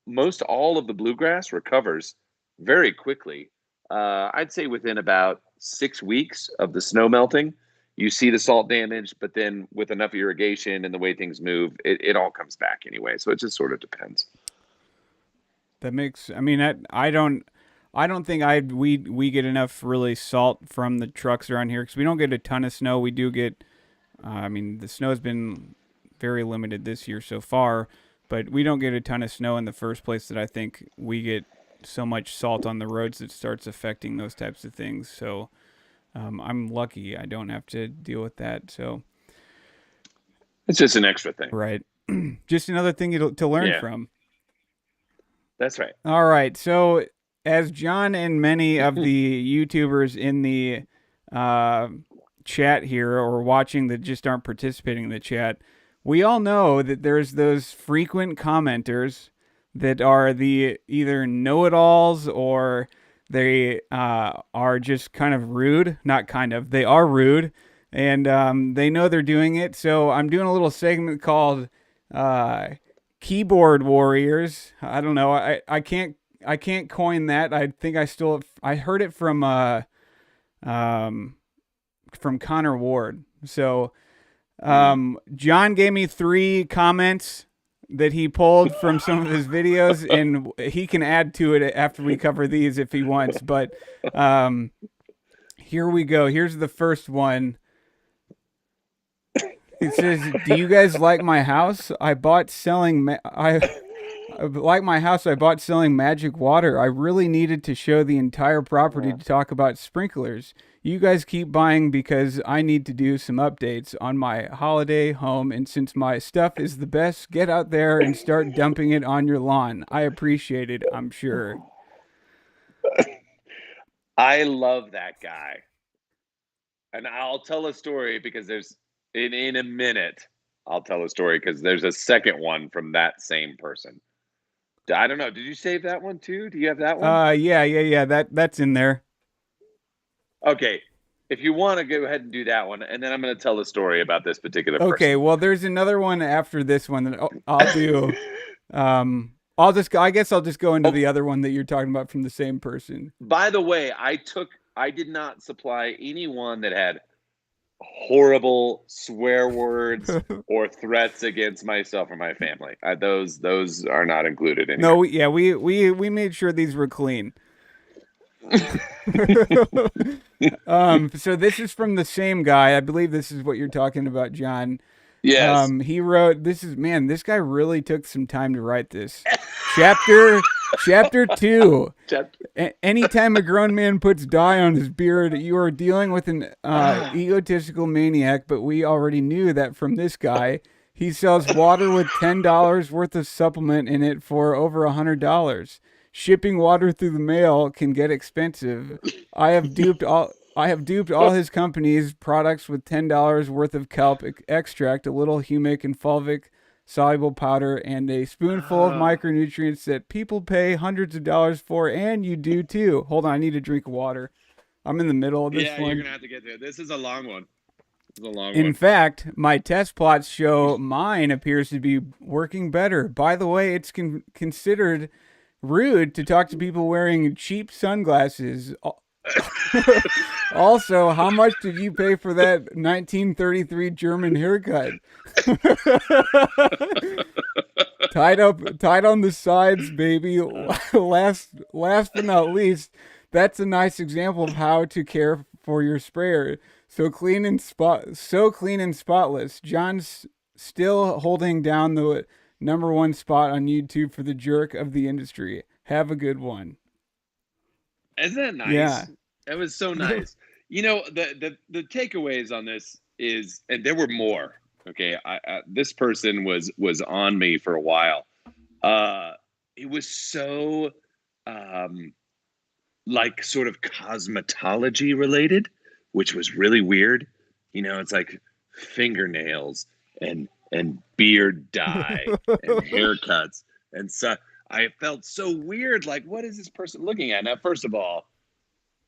most all of the bluegrass recovers very quickly. I'd say within about 6 weeks of the snow melting, you see the salt damage, but then with enough irrigation and the way things move, it all comes back anyway. So it just sort of depends. That makes. I mean, I don't think we get enough really salt from the trucks around here because we don't get a ton of snow. We do get. I mean, the snow has been very limited this year so far, but we don't get a ton of snow in the first place that I think we get so much salt on the roads that starts affecting those types of things. So I'm lucky I don't have to deal with that. So it's just an extra thing. Right. Just another thing to learn from. That's right. All right. So as John and many of the YouTubers in the chat here or watching that just aren't participating in the chat, we all know that there's those frequent commenters that are the either know-it-alls or they are just kind of rude. Not kind of. They are rude. And they know they're doing it. So I'm doing a little segment called Keyboard Warriors. I don't know. I can't coin that. I think I heard it from Connor Ward. So John gave me 3 comments that he pulled from some of his videos, and he can add to it after we cover these if he wants. But here we go. Here's the first one. It says, "Do you guys like my house? I bought selling magic water. I really needed to show the entire property to talk about sprinklers. You guys keep buying because I need to do some updates on my holiday home, and since my stuff is the best, get out there and start dumping it on your lawn. I appreciate it, I'm sure." I love that guy. And I'll tell a story because there's in a minute, I'll tell a story because there's a second one from that same person. I don't know. Did you save that one too? Do you have that one? Yeah. That's in there. Okay. If you want to go ahead and do that one, and then I'm going to tell the story about this particular person. Okay. Well, there's another one after this one that I'll do. I guess I'll just go into the other one that you're talking about from the same person. By the way, I did not supply anyone that had horrible swear words or threats against myself or my family. Those are not included in No, here. we made sure these were clean. So this is from the same guy. I believe this is what you're talking about, John. Yes. He wrote, this guy really took some time to write this. Chapter 2. Anytime a grown man puts dye on his beard, you are dealing with an egotistical maniac, but we already knew that from this guy. He sells water with $10 worth of supplement in it for over $100. Shipping water through the mail can get expensive. I have duped all his company's products with $10 worth of kelp extract, a little humic and fulvic soluble powder, and a spoonful of micronutrients that people pay hundreds of dollars for, and you do too." Hold on, I need a drink of water. I'm in the middle of this one. Yeah, you're going to have to get there. This is a long one. In fact, my test plots show mine appears to be working better. By the way, it's considered rude to talk to people wearing cheap sunglasses. Also, how much did you pay for that 1933 German haircut? Tied on the sides, baby. Last but not least, that's a nice example of how to care for your sprayer. So clean and spotless. John's still holding down the #1 spot on YouTube for the jerk of the industry. Have a good one. Isn't that Yeah. nice? That was so nice. You know, the takeaways on this is, and there were more. Okay, this person was on me for a while. Uh, it was so um, like sort of cosmetology related, which was really weird. You know, it's like fingernails and beard dye and haircuts, and so I felt so weird. Like, what is this person looking at? Now, first of all,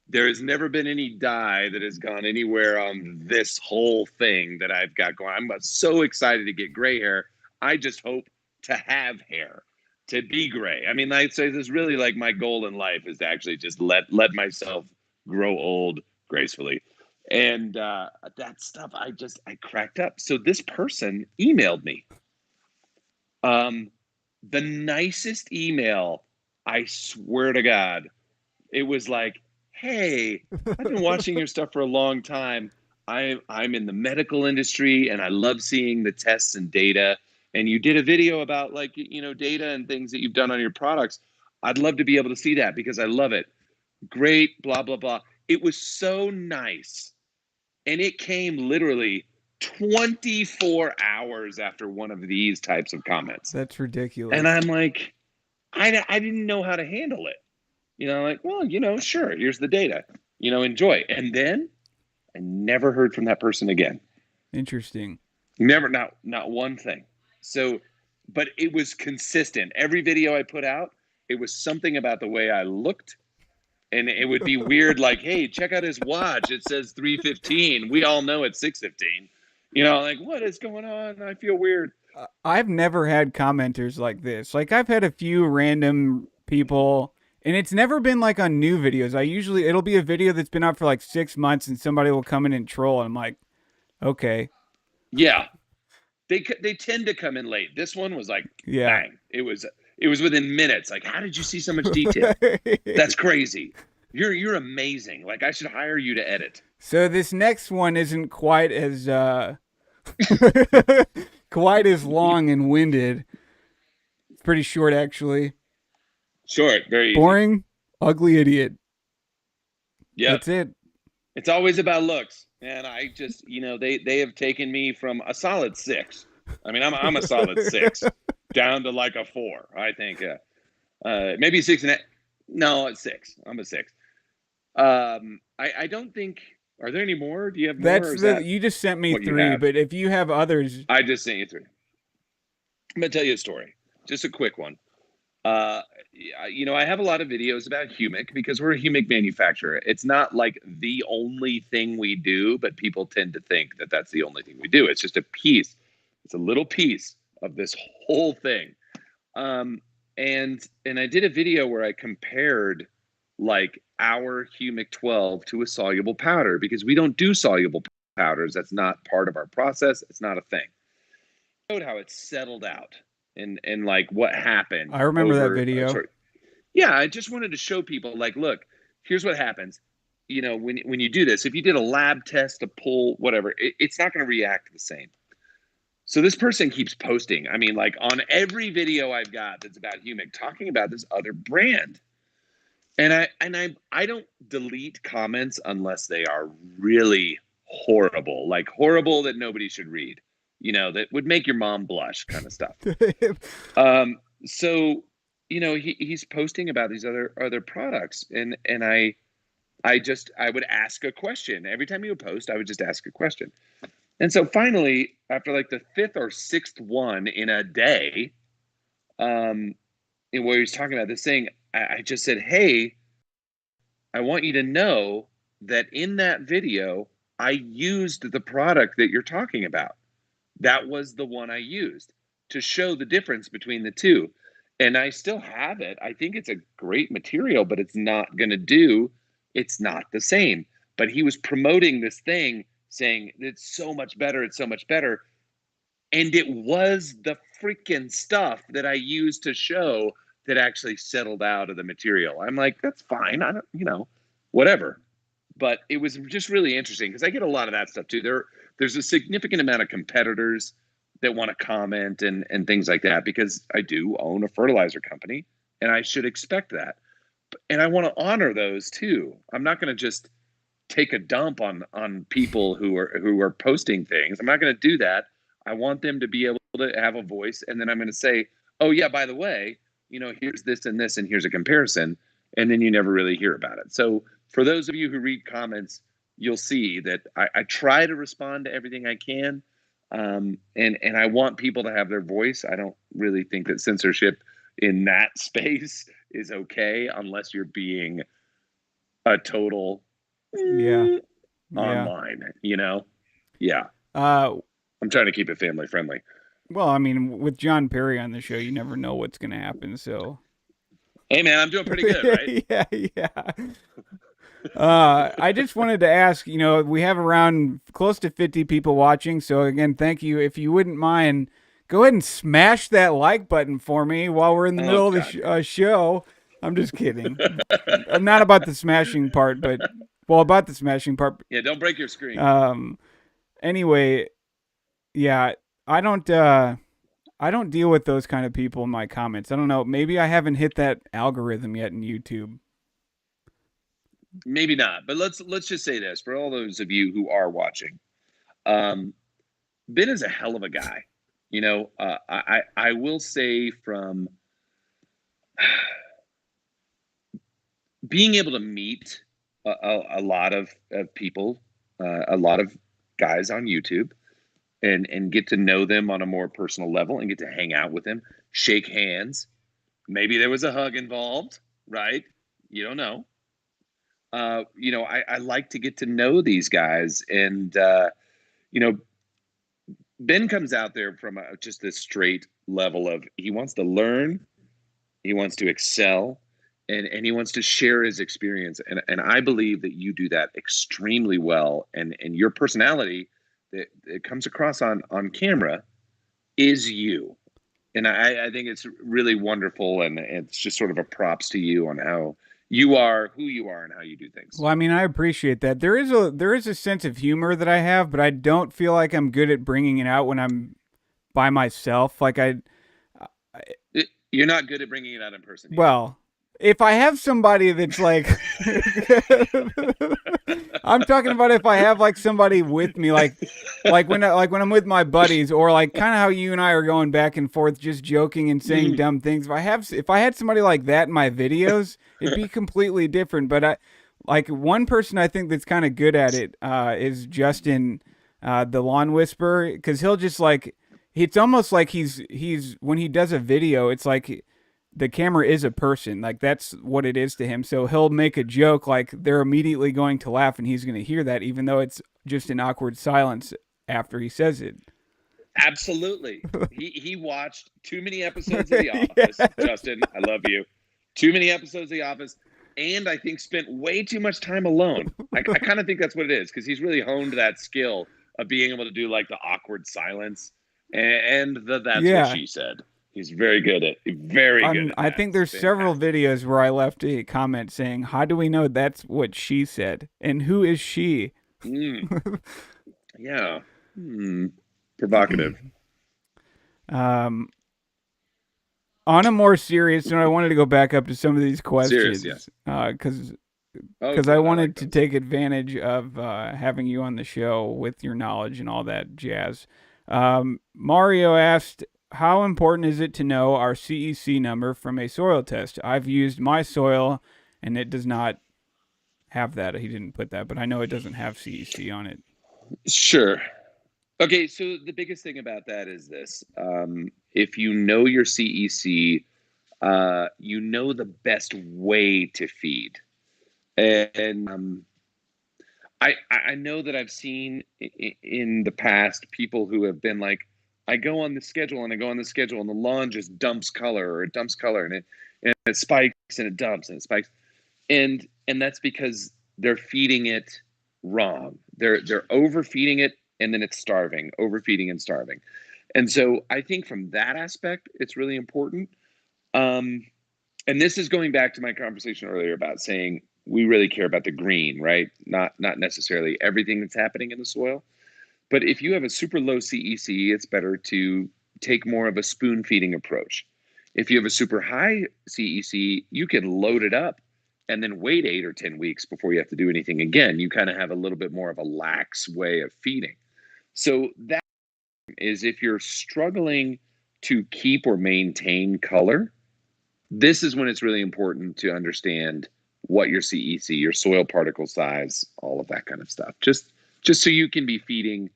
there has never been any dye that has gone anywhere on this whole thing that I've got going. I'm so excited to get gray hair. I just hope to have hair, to be gray. I mean, I say this is really like my goal in life is to actually just let myself grow old gracefully. And that stuff, I cracked up. So this person emailed me. The nicest email, I swear to God. It was like, hey, I've been watching your stuff for a long time. I'm in the medical industry and I love seeing the tests and data. And you did a video about like, you know, data and things that you've done on your products. I'd love to be able to see that because I love it. Great, blah, blah, blah. It was so nice. And it came literally 24 hours after one of these types of comments. That's ridiculous. And I'm like, I didn't know how to handle it. You know, like, well, you know, sure, here's the data, you know, enjoy. And then I never heard from that person again. Interesting. Never, not one thing. So, but it was consistent. Every video I put out, it was something about the way I looked. And it would be weird, like, hey, check out his watch. It says 3:15. We all know it's 6:15. You know, like, what is going on? I feel weird. I've never had commenters like this. Like, I've had a few random people, and it's never been like on new videos. It'll be a video that's been out for like 6 months, and somebody will come in and troll, and I'm like, okay. Yeah, they tend to come in late. This one was like, Yeah. bang. It was within minutes. Like, how did you see so much detail? That's crazy. You're amazing. Like, I should hire you to edit. So this next one isn't quite as quite as long and winded. It's pretty short, actually. Short, very easy. Boring, ugly idiot. Yeah, That's it. it's always about looks. And I just, you know, they have taken me from a solid 6. I mean, I'm a solid 6 down to like a 4. I think maybe 6.5. No, it's 6. I'm a 6. I don't think. Are there any more? Do you have more? You just sent me 3, but if you have others, I just sent you 3. I'm gonna tell you a story, just a quick one. You know, I have a lot of videos about Humic because we're a Humic manufacturer. It's not like the only thing we do, but people tend to think that that's the only thing we do. It's just a piece. It's a little piece of this whole thing. And I did a video where I compared like our Humic 12 to a soluble powder because we don't do soluble powders. That's not part of our process. It's not a thing. I showed how it settled out and like what happened. I remember that video. Yeah, I just wanted to show people like, look, here's what happens. You know, when you do this, if you did a lab test to pull whatever, it's not going to react the same. So this person keeps posting. I mean, like on every video I've got that's about Humic, talking about this other brand. And I don't delete comments unless they are really horrible, like horrible that nobody should read, you know, that would make your mom blush kind of stuff. So, you know, he's posting about these other products, and I would ask a question every time he would post. I would just ask a question, and so finally, after like the 5th or 6th one in a day, where he was talking about this thing, I just said, hey, I want you to know that in that video, I used the product that you're talking about. That was the one I used to show the difference between the two. And I still have it. I think it's a great material, but it's not going to do it's not the same. But he was promoting this thing saying it's so much better. It's so much better. And it was the freaking stuff that I used to show that actually settled out of the material. I'm like, that's fine. I don't, whatever. But it was just really interesting because I get a lot of that stuff too. There's a significant amount of competitors that want to comment and things like that because I do own a fertilizer company and I should expect that. And I want to honor those too. I'm not going to just take a dump on people who are posting things. I'm not going to do that. I want them to be able to have a voice, and then I'm going to say, oh yeah, by the way, here's this and this, and here's a comparison, and then you never really hear about it. So for those of you who read comments, you'll see that I try to respond to everything I can, and I want people to have their voice. I don't really think that censorship in that space is okay unless you're being a total online, yeah. I'm trying to keep it family friendly. Well, I mean, with John Perry on the show, you never know what's going to happen. So, hey man, I'm doing pretty good, right? yeah. I just wanted to ask, we have around close to 50 people watching. So again, thank you. If you wouldn't mind, go ahead and smash that like button for me while we're in the middle of the show. I'm just kidding. I'm not about the smashing part, but about the smashing part. Yeah, don't break your screen. Anyway, yeah, I don't deal with those kind of people in my comments. I don't know. Maybe I haven't hit that algorithm yet in YouTube. Maybe not, but let's just say this for all those of you who are watching. Ben is a hell of a guy. I will say from being able to meet a lot of people, a lot of guys on YouTube, and get to know them on a more personal level and get to hang out with them, shake hands. Maybe there was a hug involved, right? You don't know. I like to get to know these guys, and Ben comes out there from just this straight level of he wants to learn, he wants to excel, and he wants to share his experience. And I believe that you do that extremely well, and your personality that comes across on camera is you. And I think it's really wonderful, and it's just sort of a props to you on how you are, who you are, and how you do things. Well, I mean, I appreciate that. There is a sense of humor that I have, but I don't feel like I'm good at bringing it out when I'm by myself. Like you're not good at bringing it out in person. Well, if I have somebody that's like, I'm talking about if I have like somebody with me, like when I'm with my buddies, or like kind of how you and I are going back and forth, just joking and saying dumb things. If I had somebody like that in my videos, it'd be completely different. But like one person I think that's kind of good at it is Justin, the Lawn Whisperer, because he'll just like, it's almost like he's when he does a video, it's like the camera is a person. Like that's what it is to him. So he'll make a joke, like they're immediately going to laugh, and he's going to hear that, even though it's just an awkward silence after he says it. Absolutely. He watched too many episodes of The Office. Yes. Justin, I love you. Too many episodes of The Office, and I think spent way too much time alone. I kind of think that's what it is, because he's really honed that skill of being able to do like the awkward silence and that's what she said. He's very good at it. I think there's several videos where I left a comment saying, "How do we know that's what she said? And who is she?" Yeah. Provocative. On a more serious note, I wanted to go back up to some of these questions. Serious, yes. Because I wanted to take advantage of having you on the show with your knowledge and all that jazz. Mario asked, how important is it to know our CEC number from a soil test? I've used my soil, and it does not have that. He didn't put that, but I know it doesn't have CEC on it. Sure. Okay, so the biggest thing about that is this. If you know your CEC, you know the best way to feed. And I know that I've seen in the past people who have been like, I go on the schedule and the lawn just dumps color, and it spikes and it dumps and it spikes. And that's because they're feeding it wrong. They're overfeeding it, and then it's starving, overfeeding and starving. And so I think from that aspect, it's really important. Um, and this is going back to my conversation earlier about saying we really care about the green, right? Not necessarily everything that's happening in the soil. But if you have a super low CEC, it's better to take more of a spoon feeding approach. If you have a super high CEC, you can load it up and then wait 8 or 10 weeks before you have to do anything again. You kind of have a little bit more of a lax way of feeding. So that is, if you're struggling to keep or maintain color, this is when it's really important to understand what your CEC, your soil particle size, all of that kind of stuff. Just so you can be feeding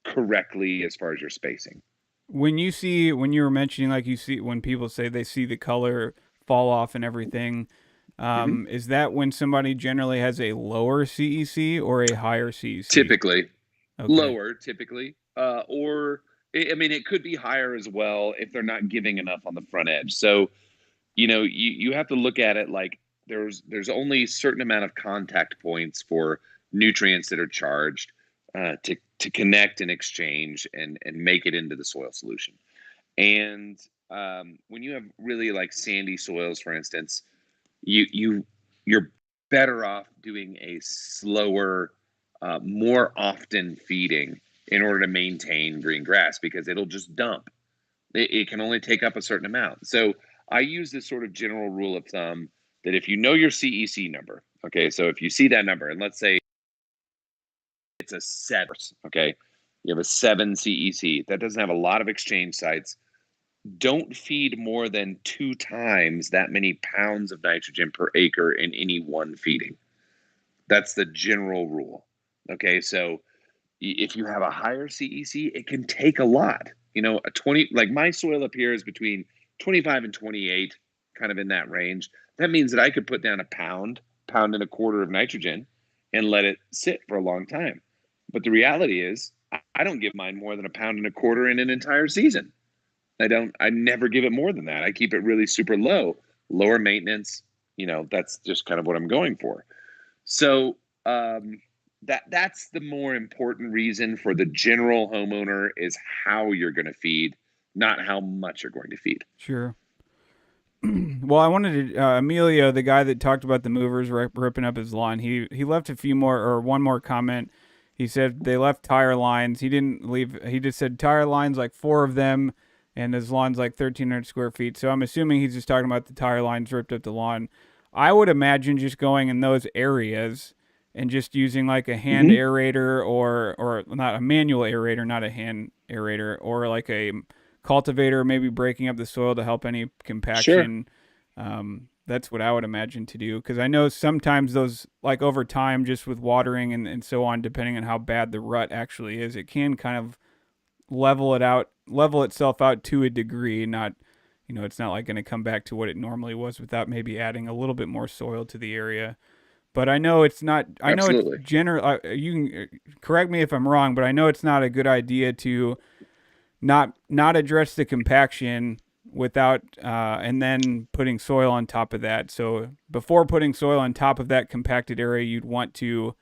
correctly as far as your spacing. When you were mentioning, like, you see when people say they see the color fall off and everything, is that when somebody generally has a lower CEC or a higher CEC? Typically. Okay. Lower, typically. Or, I mean, it could be higher as well if they're not giving enough on the front edge. So, you have to look at it like there's only a certain amount of contact points for nutrients that are charged to connect and exchange and make it into the soil solution. And when you have really like sandy soils, for instance, you're better off doing a slower, more often feeding in order to maintain green grass, because it'll just dump. It can only take up a certain amount. So I use this sort of general rule of thumb that if you know your CEC number, okay, so if you see that number, and let's say it's a 7, okay, you have a 7 CEC, that doesn't have a lot of exchange sites. Don't feed more than 2 times that many pounds of nitrogen per acre in any one feeding. That's the general rule. Okay, so if you have a higher CEC, it can take a lot. A 20, like my soil up here is between 25 and 28, kind of in that range. That means that I could put down a pound and a quarter of nitrogen and let it sit for a long time. But the reality is, I don't give mine more than a pound and a quarter in an entire season. I never give it more than that. I keep it really super low, lower maintenance. That's just kind of what I'm going for. So that's the more important reason for the general homeowner, is how you're going to feed, not how much you're going to feed. Sure. Well, I wanted to, Emilio, the guy that talked about the movers ripping up his lawn, he left one more comment. He said they left tire lines. He didn't leave. He just said tire lines, like 4 of them, and his lawn's like 1,300 square feet. So I'm assuming he's just talking about the tire lines ripped up the lawn. I would imagine just going in those areas and just using like a hand aerator or not a manual aerator, not a hand aerator, or like a cultivator, maybe breaking up the soil to help any compaction. Sure. That's what I would imagine to do, because I know sometimes those, like over time, just with watering and so on, depending on how bad the rut actually is, it can kind of level itself out to a degree. Not, it's not like going to come back to what it normally was without maybe adding a little bit more soil to the area. But I know it's not. I know it's general. You can correct me if I'm wrong, but I know it's not a good idea to not address the compaction without and then putting soil on top of that. So before putting soil on top of that compacted area, you'd want to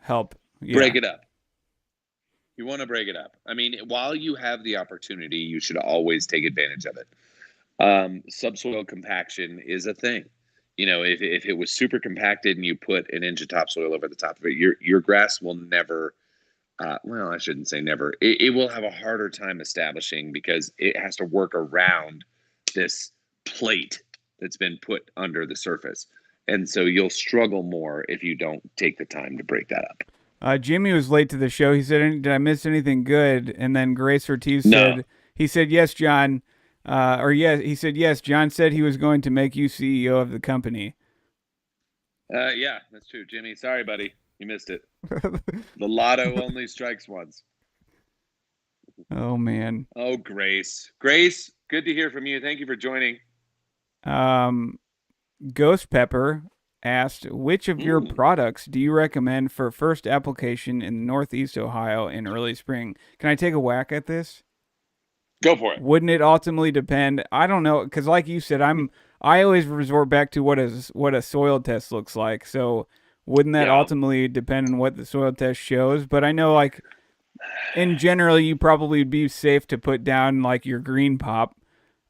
help break it up. You want to break it up. I mean, while you have the opportunity, you should always take advantage of it. Subsoil compaction is a thing. If it was super compacted and you put an inch of topsoil over the top of it, your grass will never, well, I shouldn't say never. It will have a harder time establishing, because it has to work around this plate that's been put under the surface. And so you'll struggle more if you don't take the time to break that up. Jimmy was late to the show. He said, "Did I miss anything good?" And then Grace Ortiz said, "Yes, John." He said, "Yes, John said he was going to make you CEO of the company." Yeah, that's true, Jimmy. Sorry, buddy. You missed it. The lotto only strikes once. Oh, man. Oh, Grace. Grace, good to hear from you. Thank you for joining. Ghost Pepper asked, which of your products do you recommend for first application in Northeast Ohio in early spring? Can I take a whack at this? Go for it. Wouldn't it ultimately depend? I don't know, because like you said, I'm I always resort back to what a soil test looks like. So wouldn't that Yeah. ultimately depend on what the soil test shows? But I know like in general, you probably be safe to put down like your green pop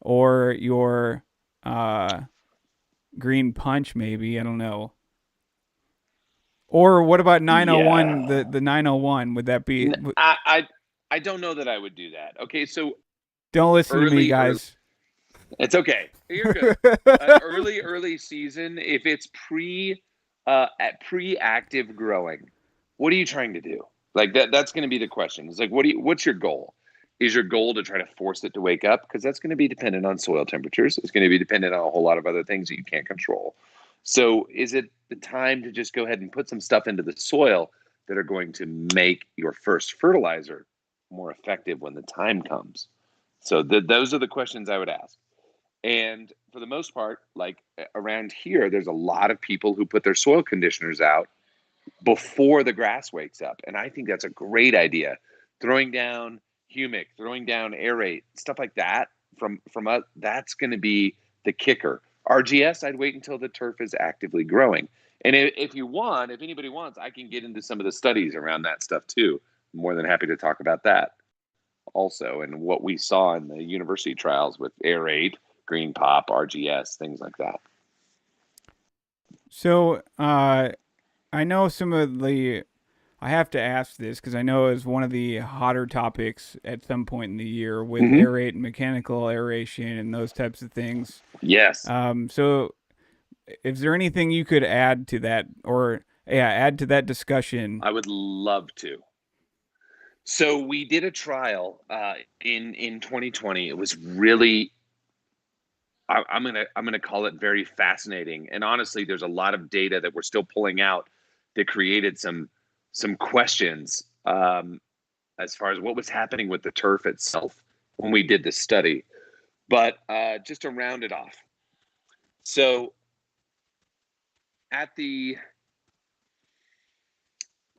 or your uh, green punch, maybe. I don't know. Or what about 901? Yeah. The 901 would that be? I don't know that I would do that. Okay, so Don't listen to me, early, guys. it's okay. You're good. Early season, if it's at pre-active growing, what are you trying to do? Like that's going to be the question. It's like what's your goal? Is your goal to try to force it to wake up? Because that's going to be dependent on soil temperatures. It's going to be dependent on a whole lot of other things that you can't control. So is it the time to just go ahead and put some stuff into the soil that are going to make your first fertilizer more effective when the time comes? So those are the questions I would ask. And for the most part, like around here, there's a lot of people who put their soil conditioners out before the grass wakes up. And I think that's a great idea. Throwing down humic, throwing down aerate, stuff like that from us, that's going to be the kicker. RGS, I'd wait until the turf is actively growing. And if anybody wants, I can get into some of the studies around that stuff too. I'm more than happy to talk about that also, and what we saw in the university trials with aerate, green pop, RGS, things like that. So, I know some of the. I have to ask this because I know it's one of the hotter topics at some point in the year with Mm-hmm. aerate and mechanical aeration and those types of things. Yes, So, is there anything you could add to that, or yeah, add to that discussion? I would love to. So we did a trial in 2020. It was really I'm gonna call it very fascinating. And honestly, there's a lot of data that we're still pulling out that created some questions as far as what was happening with the turf itself when we did this study. But just to round it off, so at the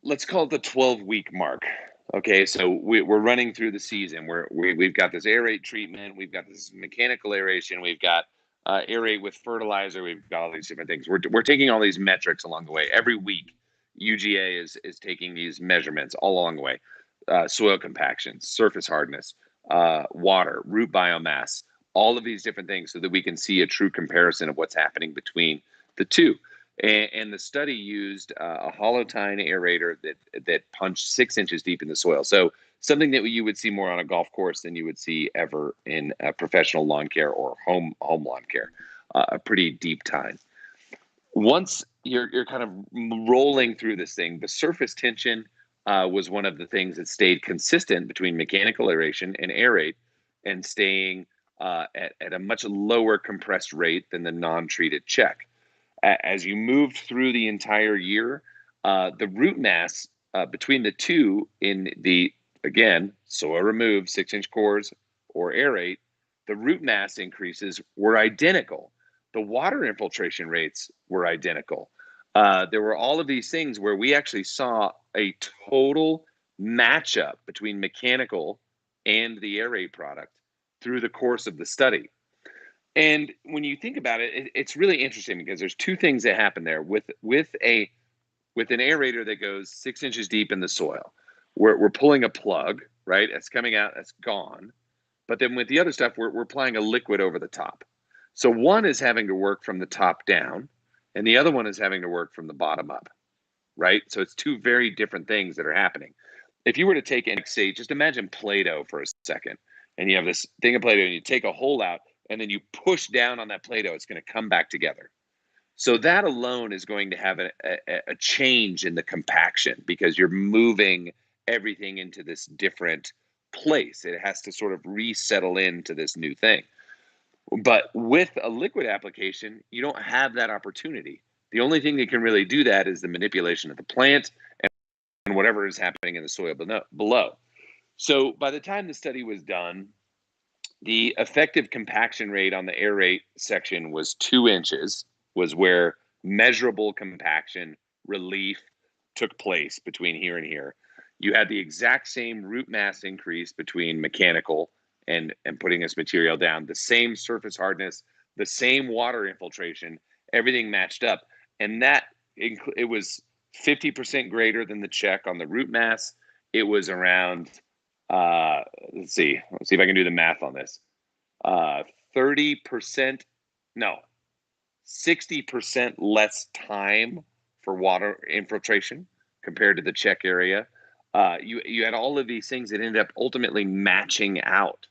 let's call it the 12-week mark. Okay, so we're running through the season. We've got this aerate treatment, we've got this mechanical aeration, we've got aerate with fertilizer, we've got all these different things. We're taking all these metrics along the way. Every week, UGA is taking these measurements all along the way. Soil compaction, surface hardness, water, root biomass, all of these different things so that we can see a true comparison of what's happening between the two. And the study used a hollow tine aerator that punched 6 inches deep in the soil. So something that you would see more on a golf course than you would see ever in a professional lawn care or home lawn care. A pretty deep tine. Once you're kind of rolling through this thing, the surface tension was one of the things that stayed consistent between mechanical aeration and aerate, and staying at a much lower compressed rate than the non-treated check. As you moved through the entire year, the root mass between the two in the, again, soil removed 6-inch cores or aerate, the root mass increases were identical. The water infiltration rates were identical. There were all of these things where we actually saw a total matchup between mechanical and the aerate product through the course of the study. And when you think about it, it's really interesting because there's two things that happen there with an aerator that goes 6 inches deep in the soil. We're pulling a plug, right? It's coming out, that's gone. But then with the other stuff, we're applying a liquid over the top. So one is having to work from the top down, and the other one is having to work from the bottom up, right? So it's two very different things that are happening. If you were to take and say, just imagine Play-Doh for a second, and you have this thing of Play-Doh, and you take a hole out, and then you push down on that Play-Doh, it's going to come back together. So that alone is going to have a change in the compaction because you're moving everything into this different place. It has to sort of resettle into this new thing. But with a liquid application, you don't have that opportunity. The only thing that can really do that is the manipulation of the plant and whatever is happening in the soil below. So by the time the study was done, the effective compaction rate on the aerate section was 2 inches, was where measurable compaction relief took place between here and here. You had the exact same root mass increase between mechanical and putting this material down, the same surface hardness, the same water infiltration, everything matched up. And it was 50% greater than the check on the root mass. It was around, let's see if I can do the math on this. 30%, no, 60% less time for water infiltration compared to the check area. You had all of these things that ended up ultimately matching out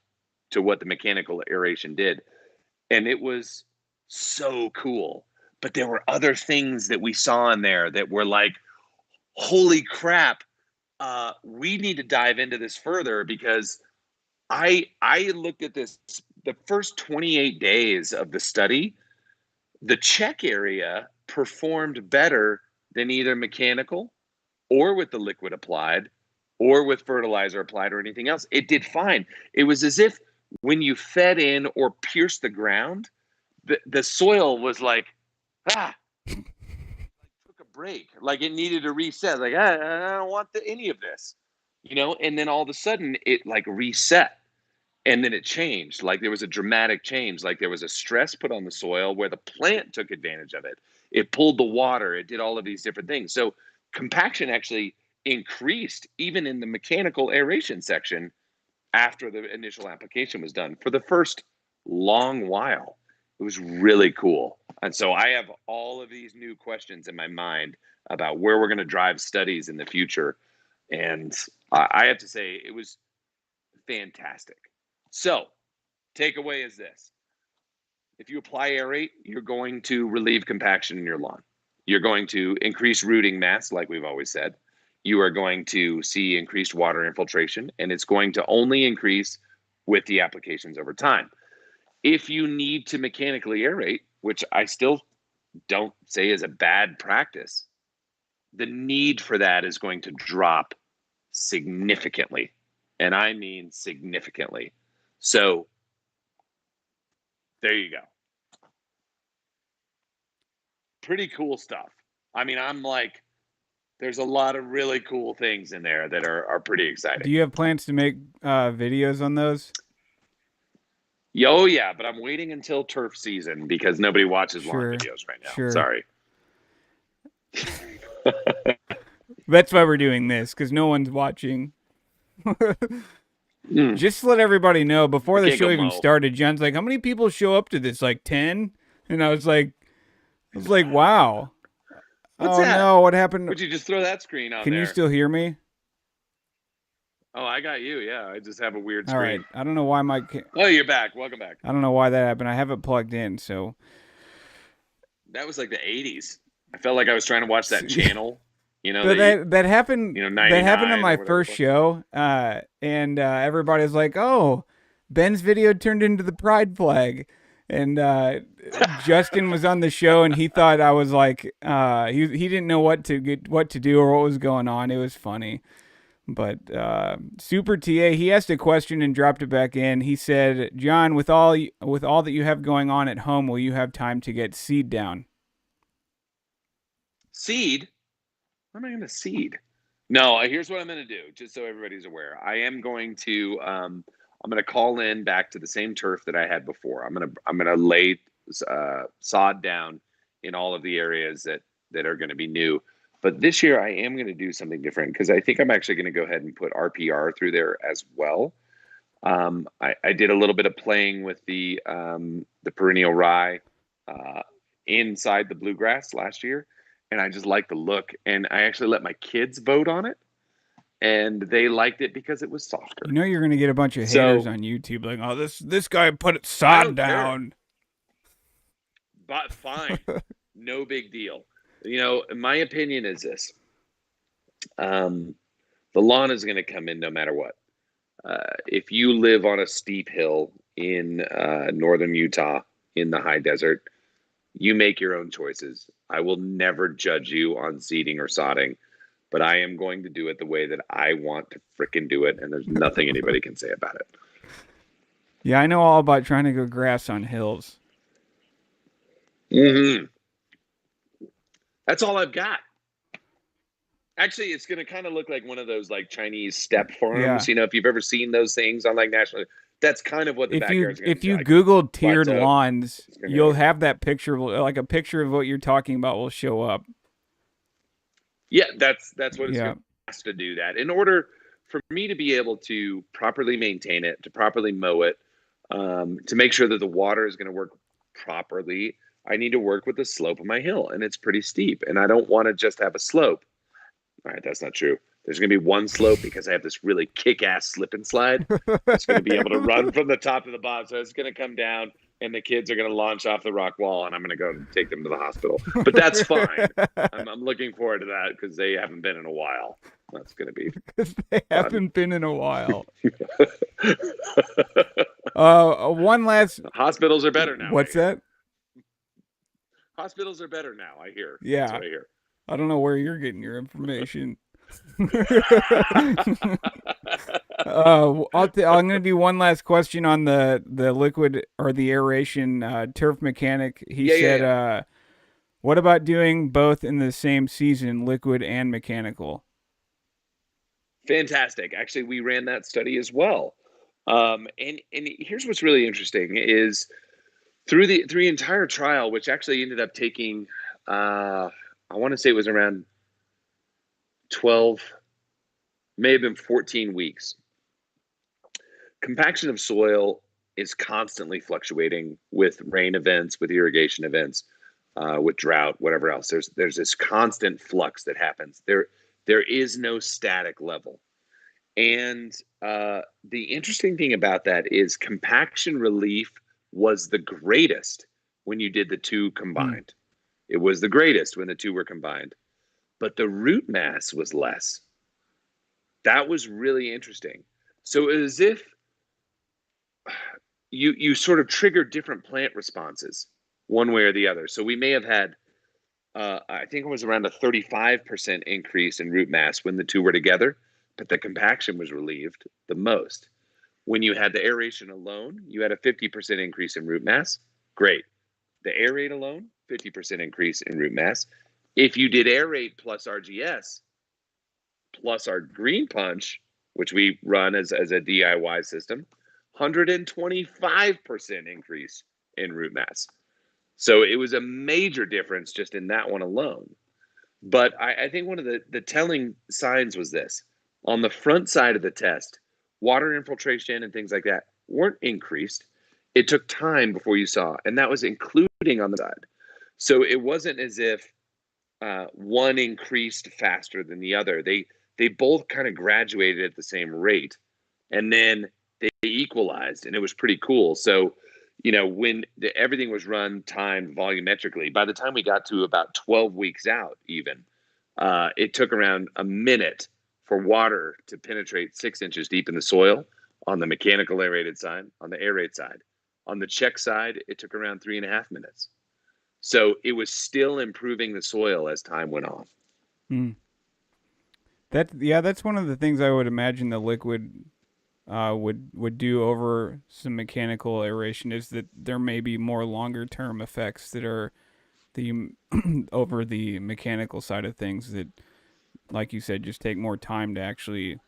to what the mechanical aeration did. And it was so cool. But there were other things that we saw in there that were like, holy crap, we need to dive into this further, because I looked at this, the first 28 days of the study, the check area performed better than either mechanical or with the liquid applied or with fertilizer applied or anything else. It did fine. It was as if when you fed in or pierced the ground, the soil was like, took a break, like it needed to reset. Like, I don't want any of this, and then all of a sudden it like reset. And then it changed. Like there was a dramatic change. Like there was a stress put on the soil where the plant took advantage of it. It pulled the water. It did all of these different things. So compaction actually increased even in the mechanical aeration section after the initial application was done for the first long while. It was really cool. And so I have all of these new questions in my mind about where we're going to drive studies in the future. And I have to say it was fantastic. So, takeaway is this. If you apply aerate, you're going to relieve compaction in your lawn. You're going to increase rooting mass, like we've always said. You are going to see increased water infiltration, and it's going to only increase with the applications over time. If you need to mechanically aerate, which I still don't say is a bad practice, the need for that is going to drop significantly. And I mean significantly. So there you go. Pretty cool stuff. I mean, I'm like, there's a lot of really cool things in there that are pretty exciting. Do you have plans to make videos on those? Oh, yeah, but I'm waiting until turf season because nobody watches lawn videos right now. Sure. Sorry. That's why we're doing this, because no one's watching. Just to let everybody know, before the show even started, John's like, how many people show up to this? Like 10? And I was like, wow. What's that? No, what happened? Would you just throw that screen on there? Can you still hear me? Oh, I got you. Yeah, I just have a weird screen. All right. I don't know why my... Oh, you're back. Welcome back. I don't know why that happened. I have it plugged in, so... That was like the 80s. I felt like I was trying to watch that channel. That happened. That happened on my first show, and everybody's like, "Oh, Ben's video turned into the pride flag," and Justin was on the show, and he thought I was like, he didn't know what to do or what was going on. It was funny, but Super TA, he asked a question and dropped it back in. He said, "John, with all that you have going on at home, will you have time to get seed down?" Seed? What am I going to seed? No, here's what I'm going to do, just so everybody's aware. I am going to I'm going to call in back to the same turf that I had before. I'm going to lay sod down in all of the areas that are going to be new. But this year I am going to do something different, because I think I'm actually going to go ahead and put RPR through there as well. I did a little bit of playing with the perennial rye inside the bluegrass last year. And I just liked the look. And I actually let my kids vote on it. And they liked it because it was softer. You know you're going to get a bunch of haters on YouTube like, oh, this guy put sod down. But fine. No big deal. My opinion is this. The lawn is going to come in no matter what. If you live on a steep hill in northern Utah in the high desert, you make your own choices. I will never judge you on seeding or sodding, but I am going to do it the way that I want to frickin' do it, and there's nothing anybody can say about it. Yeah, I know all about trying to go grass on hills. Mm-hmm. That's all I've got. Actually, it's going to kind of look like one of those like Chinese step farms. Yeah. If you've ever seen those things on like national, That's kind of what the backyard's going to be like. If you Googled tiered Plateau. lawns, It's gonna be you'll like- have that picture, like a picture of what you're talking about will show up. Yeah, that's what it's Yeah. going to has to do that. In order for me to be able to properly maintain it, to properly mow it, to make sure that the water is going to work properly, I need to work with the slope of my hill, and it's pretty steep. And I don't want to just have a slope. All right, that's not true. There's going to be one slope because I have this really kick-ass slip and slide. It's going to be able to run from the top to the bottom. So it's going to come down, and the kids are going to launch off the rock wall, and I'm going to go and take them to the hospital. But that's fine. I'm looking forward to that because they haven't been in a while. That's going to be Because they haven't been in a while. One last. Hospitals are better now. What's that? Hospitals are better now, I hear. Yeah. That's what I hear. I don't know where you're getting your information. I'm going to do one last question on the liquid or the aeration turf mechanic. He said, what about doing both in the same season, liquid and mechanical? Fantastic. Actually, we ran that study as well. And here's what's really interesting is through the entire trial, which actually ended up taking, I want to say it was around 12, may have been 14 weeks. Compaction of soil is constantly fluctuating with rain events, with irrigation events, with drought, whatever else. There's this constant flux that happens. There is no static level. And the interesting thing about that is compaction relief was the greatest when you did the two combined. It was the greatest when the two were combined. But the root mass was less. That was really interesting. So it was as if you sort of triggered different plant responses one way or the other. So we may have had, I think it was around a 35% increase in root mass when the two were together, but the compaction was relieved the most. When you had the aeration alone, you had a 50% increase in root mass. Great. The aerate alone, 50% increase in root mass. If you did aerate plus RGS plus our green punch, which we run as a DIY system, 125% increase in root mass. So it was a major difference just in that one alone. But I think one of the telling signs was this. On the front side of the test, water infiltration and things like that weren't increased. It took time before you saw, and that was including on the side. So it wasn't as if one increased faster than the other. They both kind of graduated at the same rate, and then they equalized, and it was pretty cool. So, when everything was run, timed volumetrically, by the time we got to about 12 weeks out, even, it took around a minute for water to penetrate 6 inches deep in the soil on the mechanical aerated side, on the aerate side. On the check side, it took around 3.5 minutes. So it was still improving the soil as time went on. That's one of the things I would imagine the liquid would do over some mechanical aeration, is that there may be more longer term effects that are the over the mechanical side of things that, like you said, just take more time to actually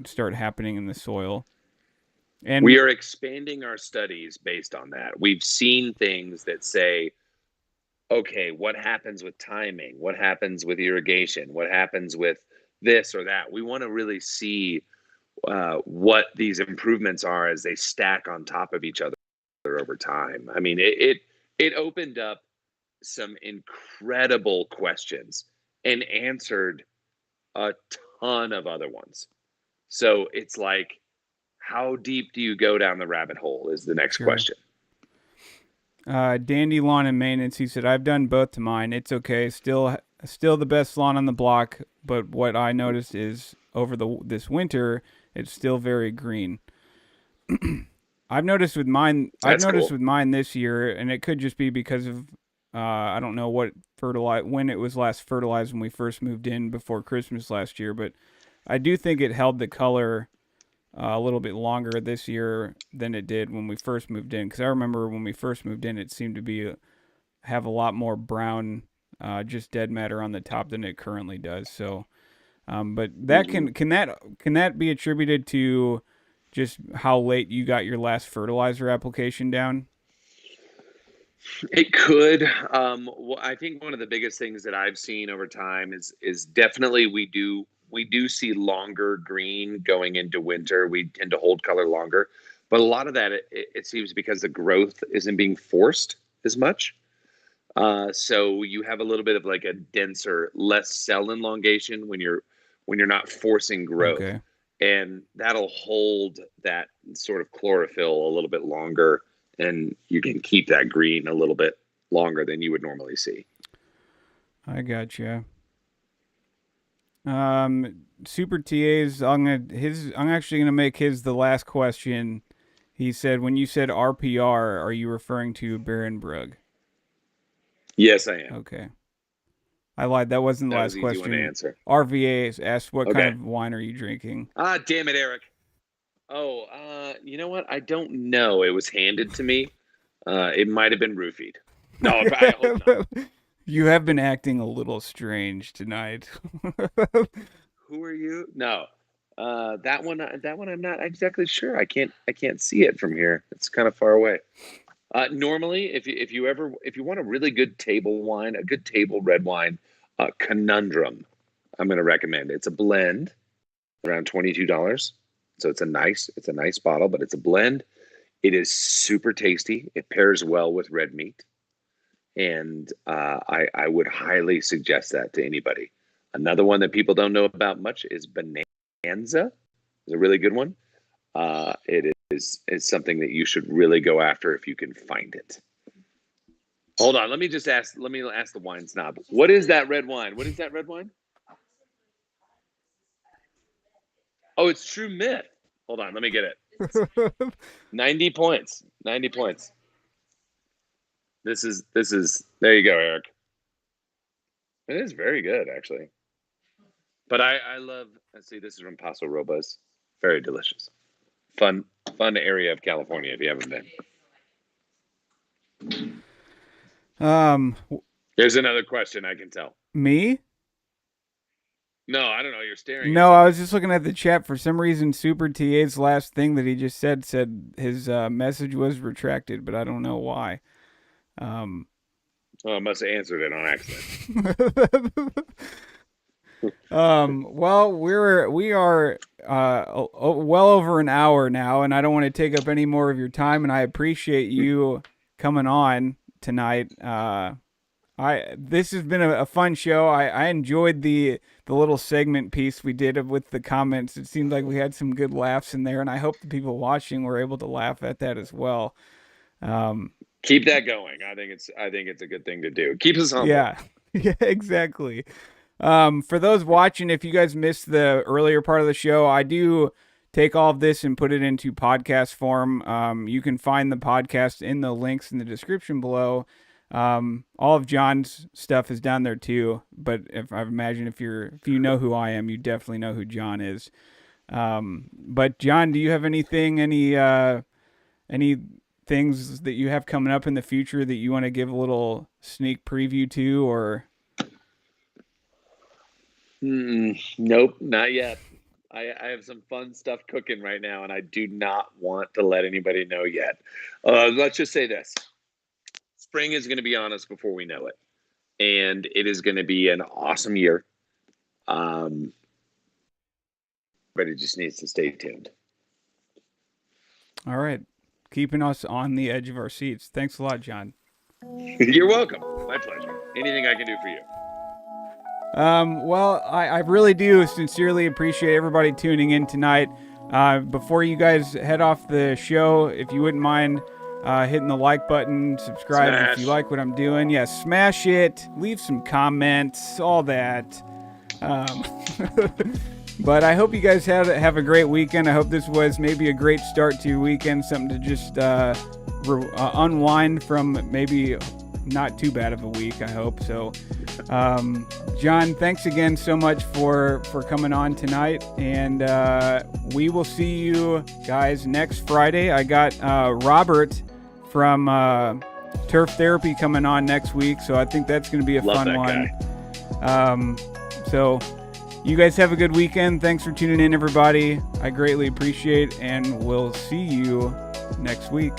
start happening in the soil. And we are expanding our studies based on that. We've seen things that say, okay, what happens with timing? What happens with irrigation? What happens with this or that? We want to really see what these improvements are as they stack on top of each other over time. I mean, it opened up some incredible questions and answered a ton of other ones. So it's like, how deep do you go down the rabbit hole is the next question. Dandy Lawn and Maintenance, he said, I've done both to mine. It's okay. Still the best lawn on the block, but what I noticed is over this winter, it's still very green. I've noticed with mine this year, and it could just be because of I don't know when it was last fertilized when we first moved in before Christmas last year, but I do think it held the color a little bit longer this year than it did when we first moved in. Because I remember when we first moved in, it seemed to have a lot more brown, just dead matter on the top than it currently does. So, but that can that be attributed to just how late you got your last fertilizer application down? It could. Well, I think one of the biggest things that I've seen over time is definitely we do see longer green going into winter. We tend to hold color longer, but a lot of that it seems because the growth isn't being forced as much. So you have a little bit of like a denser, less cell elongation when you're not forcing growth, Okay. and that'll hold that sort of chlorophyll a little bit longer, and you can keep that green a little bit longer than you would normally see. I gotcha. Super TA's. I'm actually gonna make his the last question. He said, when you said RPR, are you referring to Barenbrug? Yes, I am. Okay. I lied. That wasn't the That last was an easy one to question. answer. RVA asked, what Okay. kind of wine are you drinking? Ah, damn it, Eric. Oh, you know what? I don't know. It was handed to me. It might have been roofied. No, I hope not. You have been acting a little strange tonight. Who are you? No. That one I'm not exactly sure. I can't see it from here. It's kind of far away. Normally, if you want a really good table wine, a good table red wine, Conundrum, I'm going to recommend. It's a blend, around $22. So it's a nice bottle, but it's a blend. It is super tasty. It pairs well with red meat, and I would highly suggest that to anybody. Another one that people don't know about much is Bonanza. It's a really good one. It is something that you should really go after if you can find it. Hold on, let me ask the wine snob. What is that red wine? What is that red wine? Oh, it's True Myth. Hold on, let me get it. 90 points. 90 points. This is there you go, Eric. It is very good, actually. But I love, let's see, this is from Paso Robles. Very delicious. Fun area of California if you haven't been. There's another question, I can tell. Me? No, I don't know. You're staring. No, I was just looking at the chat. For some reason, Super TA's last thing that he just said his message was retracted, but I don't know why. Oh, I must have answered it on accident. Well, we are well over an hour now, and I don't want to take up any more of your time, and I appreciate you coming on tonight. This has been a fun show. I enjoyed the little segment piece we did with the comments. It seemed like we had some good laughs in there, and I hope the people watching were able to laugh at that as well. Keep that going. I think it's a good thing to do. Keep us humble. Yeah, exactly. For those watching, if you guys missed the earlier part of the show, I do take all of this and put it into podcast form. You can find the podcast in the links in the description below. All of John's stuff is down there too, but I imagine if you know who I am, you definitely know who John is. But John, do you have any things that you have coming up in the future that you want to give a little sneak preview to, or? Nope, not yet. I have some fun stuff cooking right now, and I do not want to let anybody know yet. Let's just say this. Spring is going to be on us before we know it, and it is going to be an awesome year. But it just needs to stay tuned. All right. Keeping us on the edge of our seats. Thanks a lot, John. You're welcome. My pleasure. Anything I can do for you. Well, I really do sincerely appreciate everybody tuning in tonight. Before you guys head off the show, if you wouldn't mind hitting the like button, subscribe if you like what I'm doing. Yeah, smash it, leave some comments, all that. But I hope you guys have a great weekend. I hope this was maybe a great start to your weekend, something to just unwind from maybe not too bad of a week, I hope. So, John, thanks again so much for coming on tonight, and we will see you guys next Friday. I got Robert from Turf Therapy coming on next week, so I think that's going to be a fun one. So You guys have a good weekend. Thanks for tuning in, everybody. I greatly appreciate, and we'll see you next week.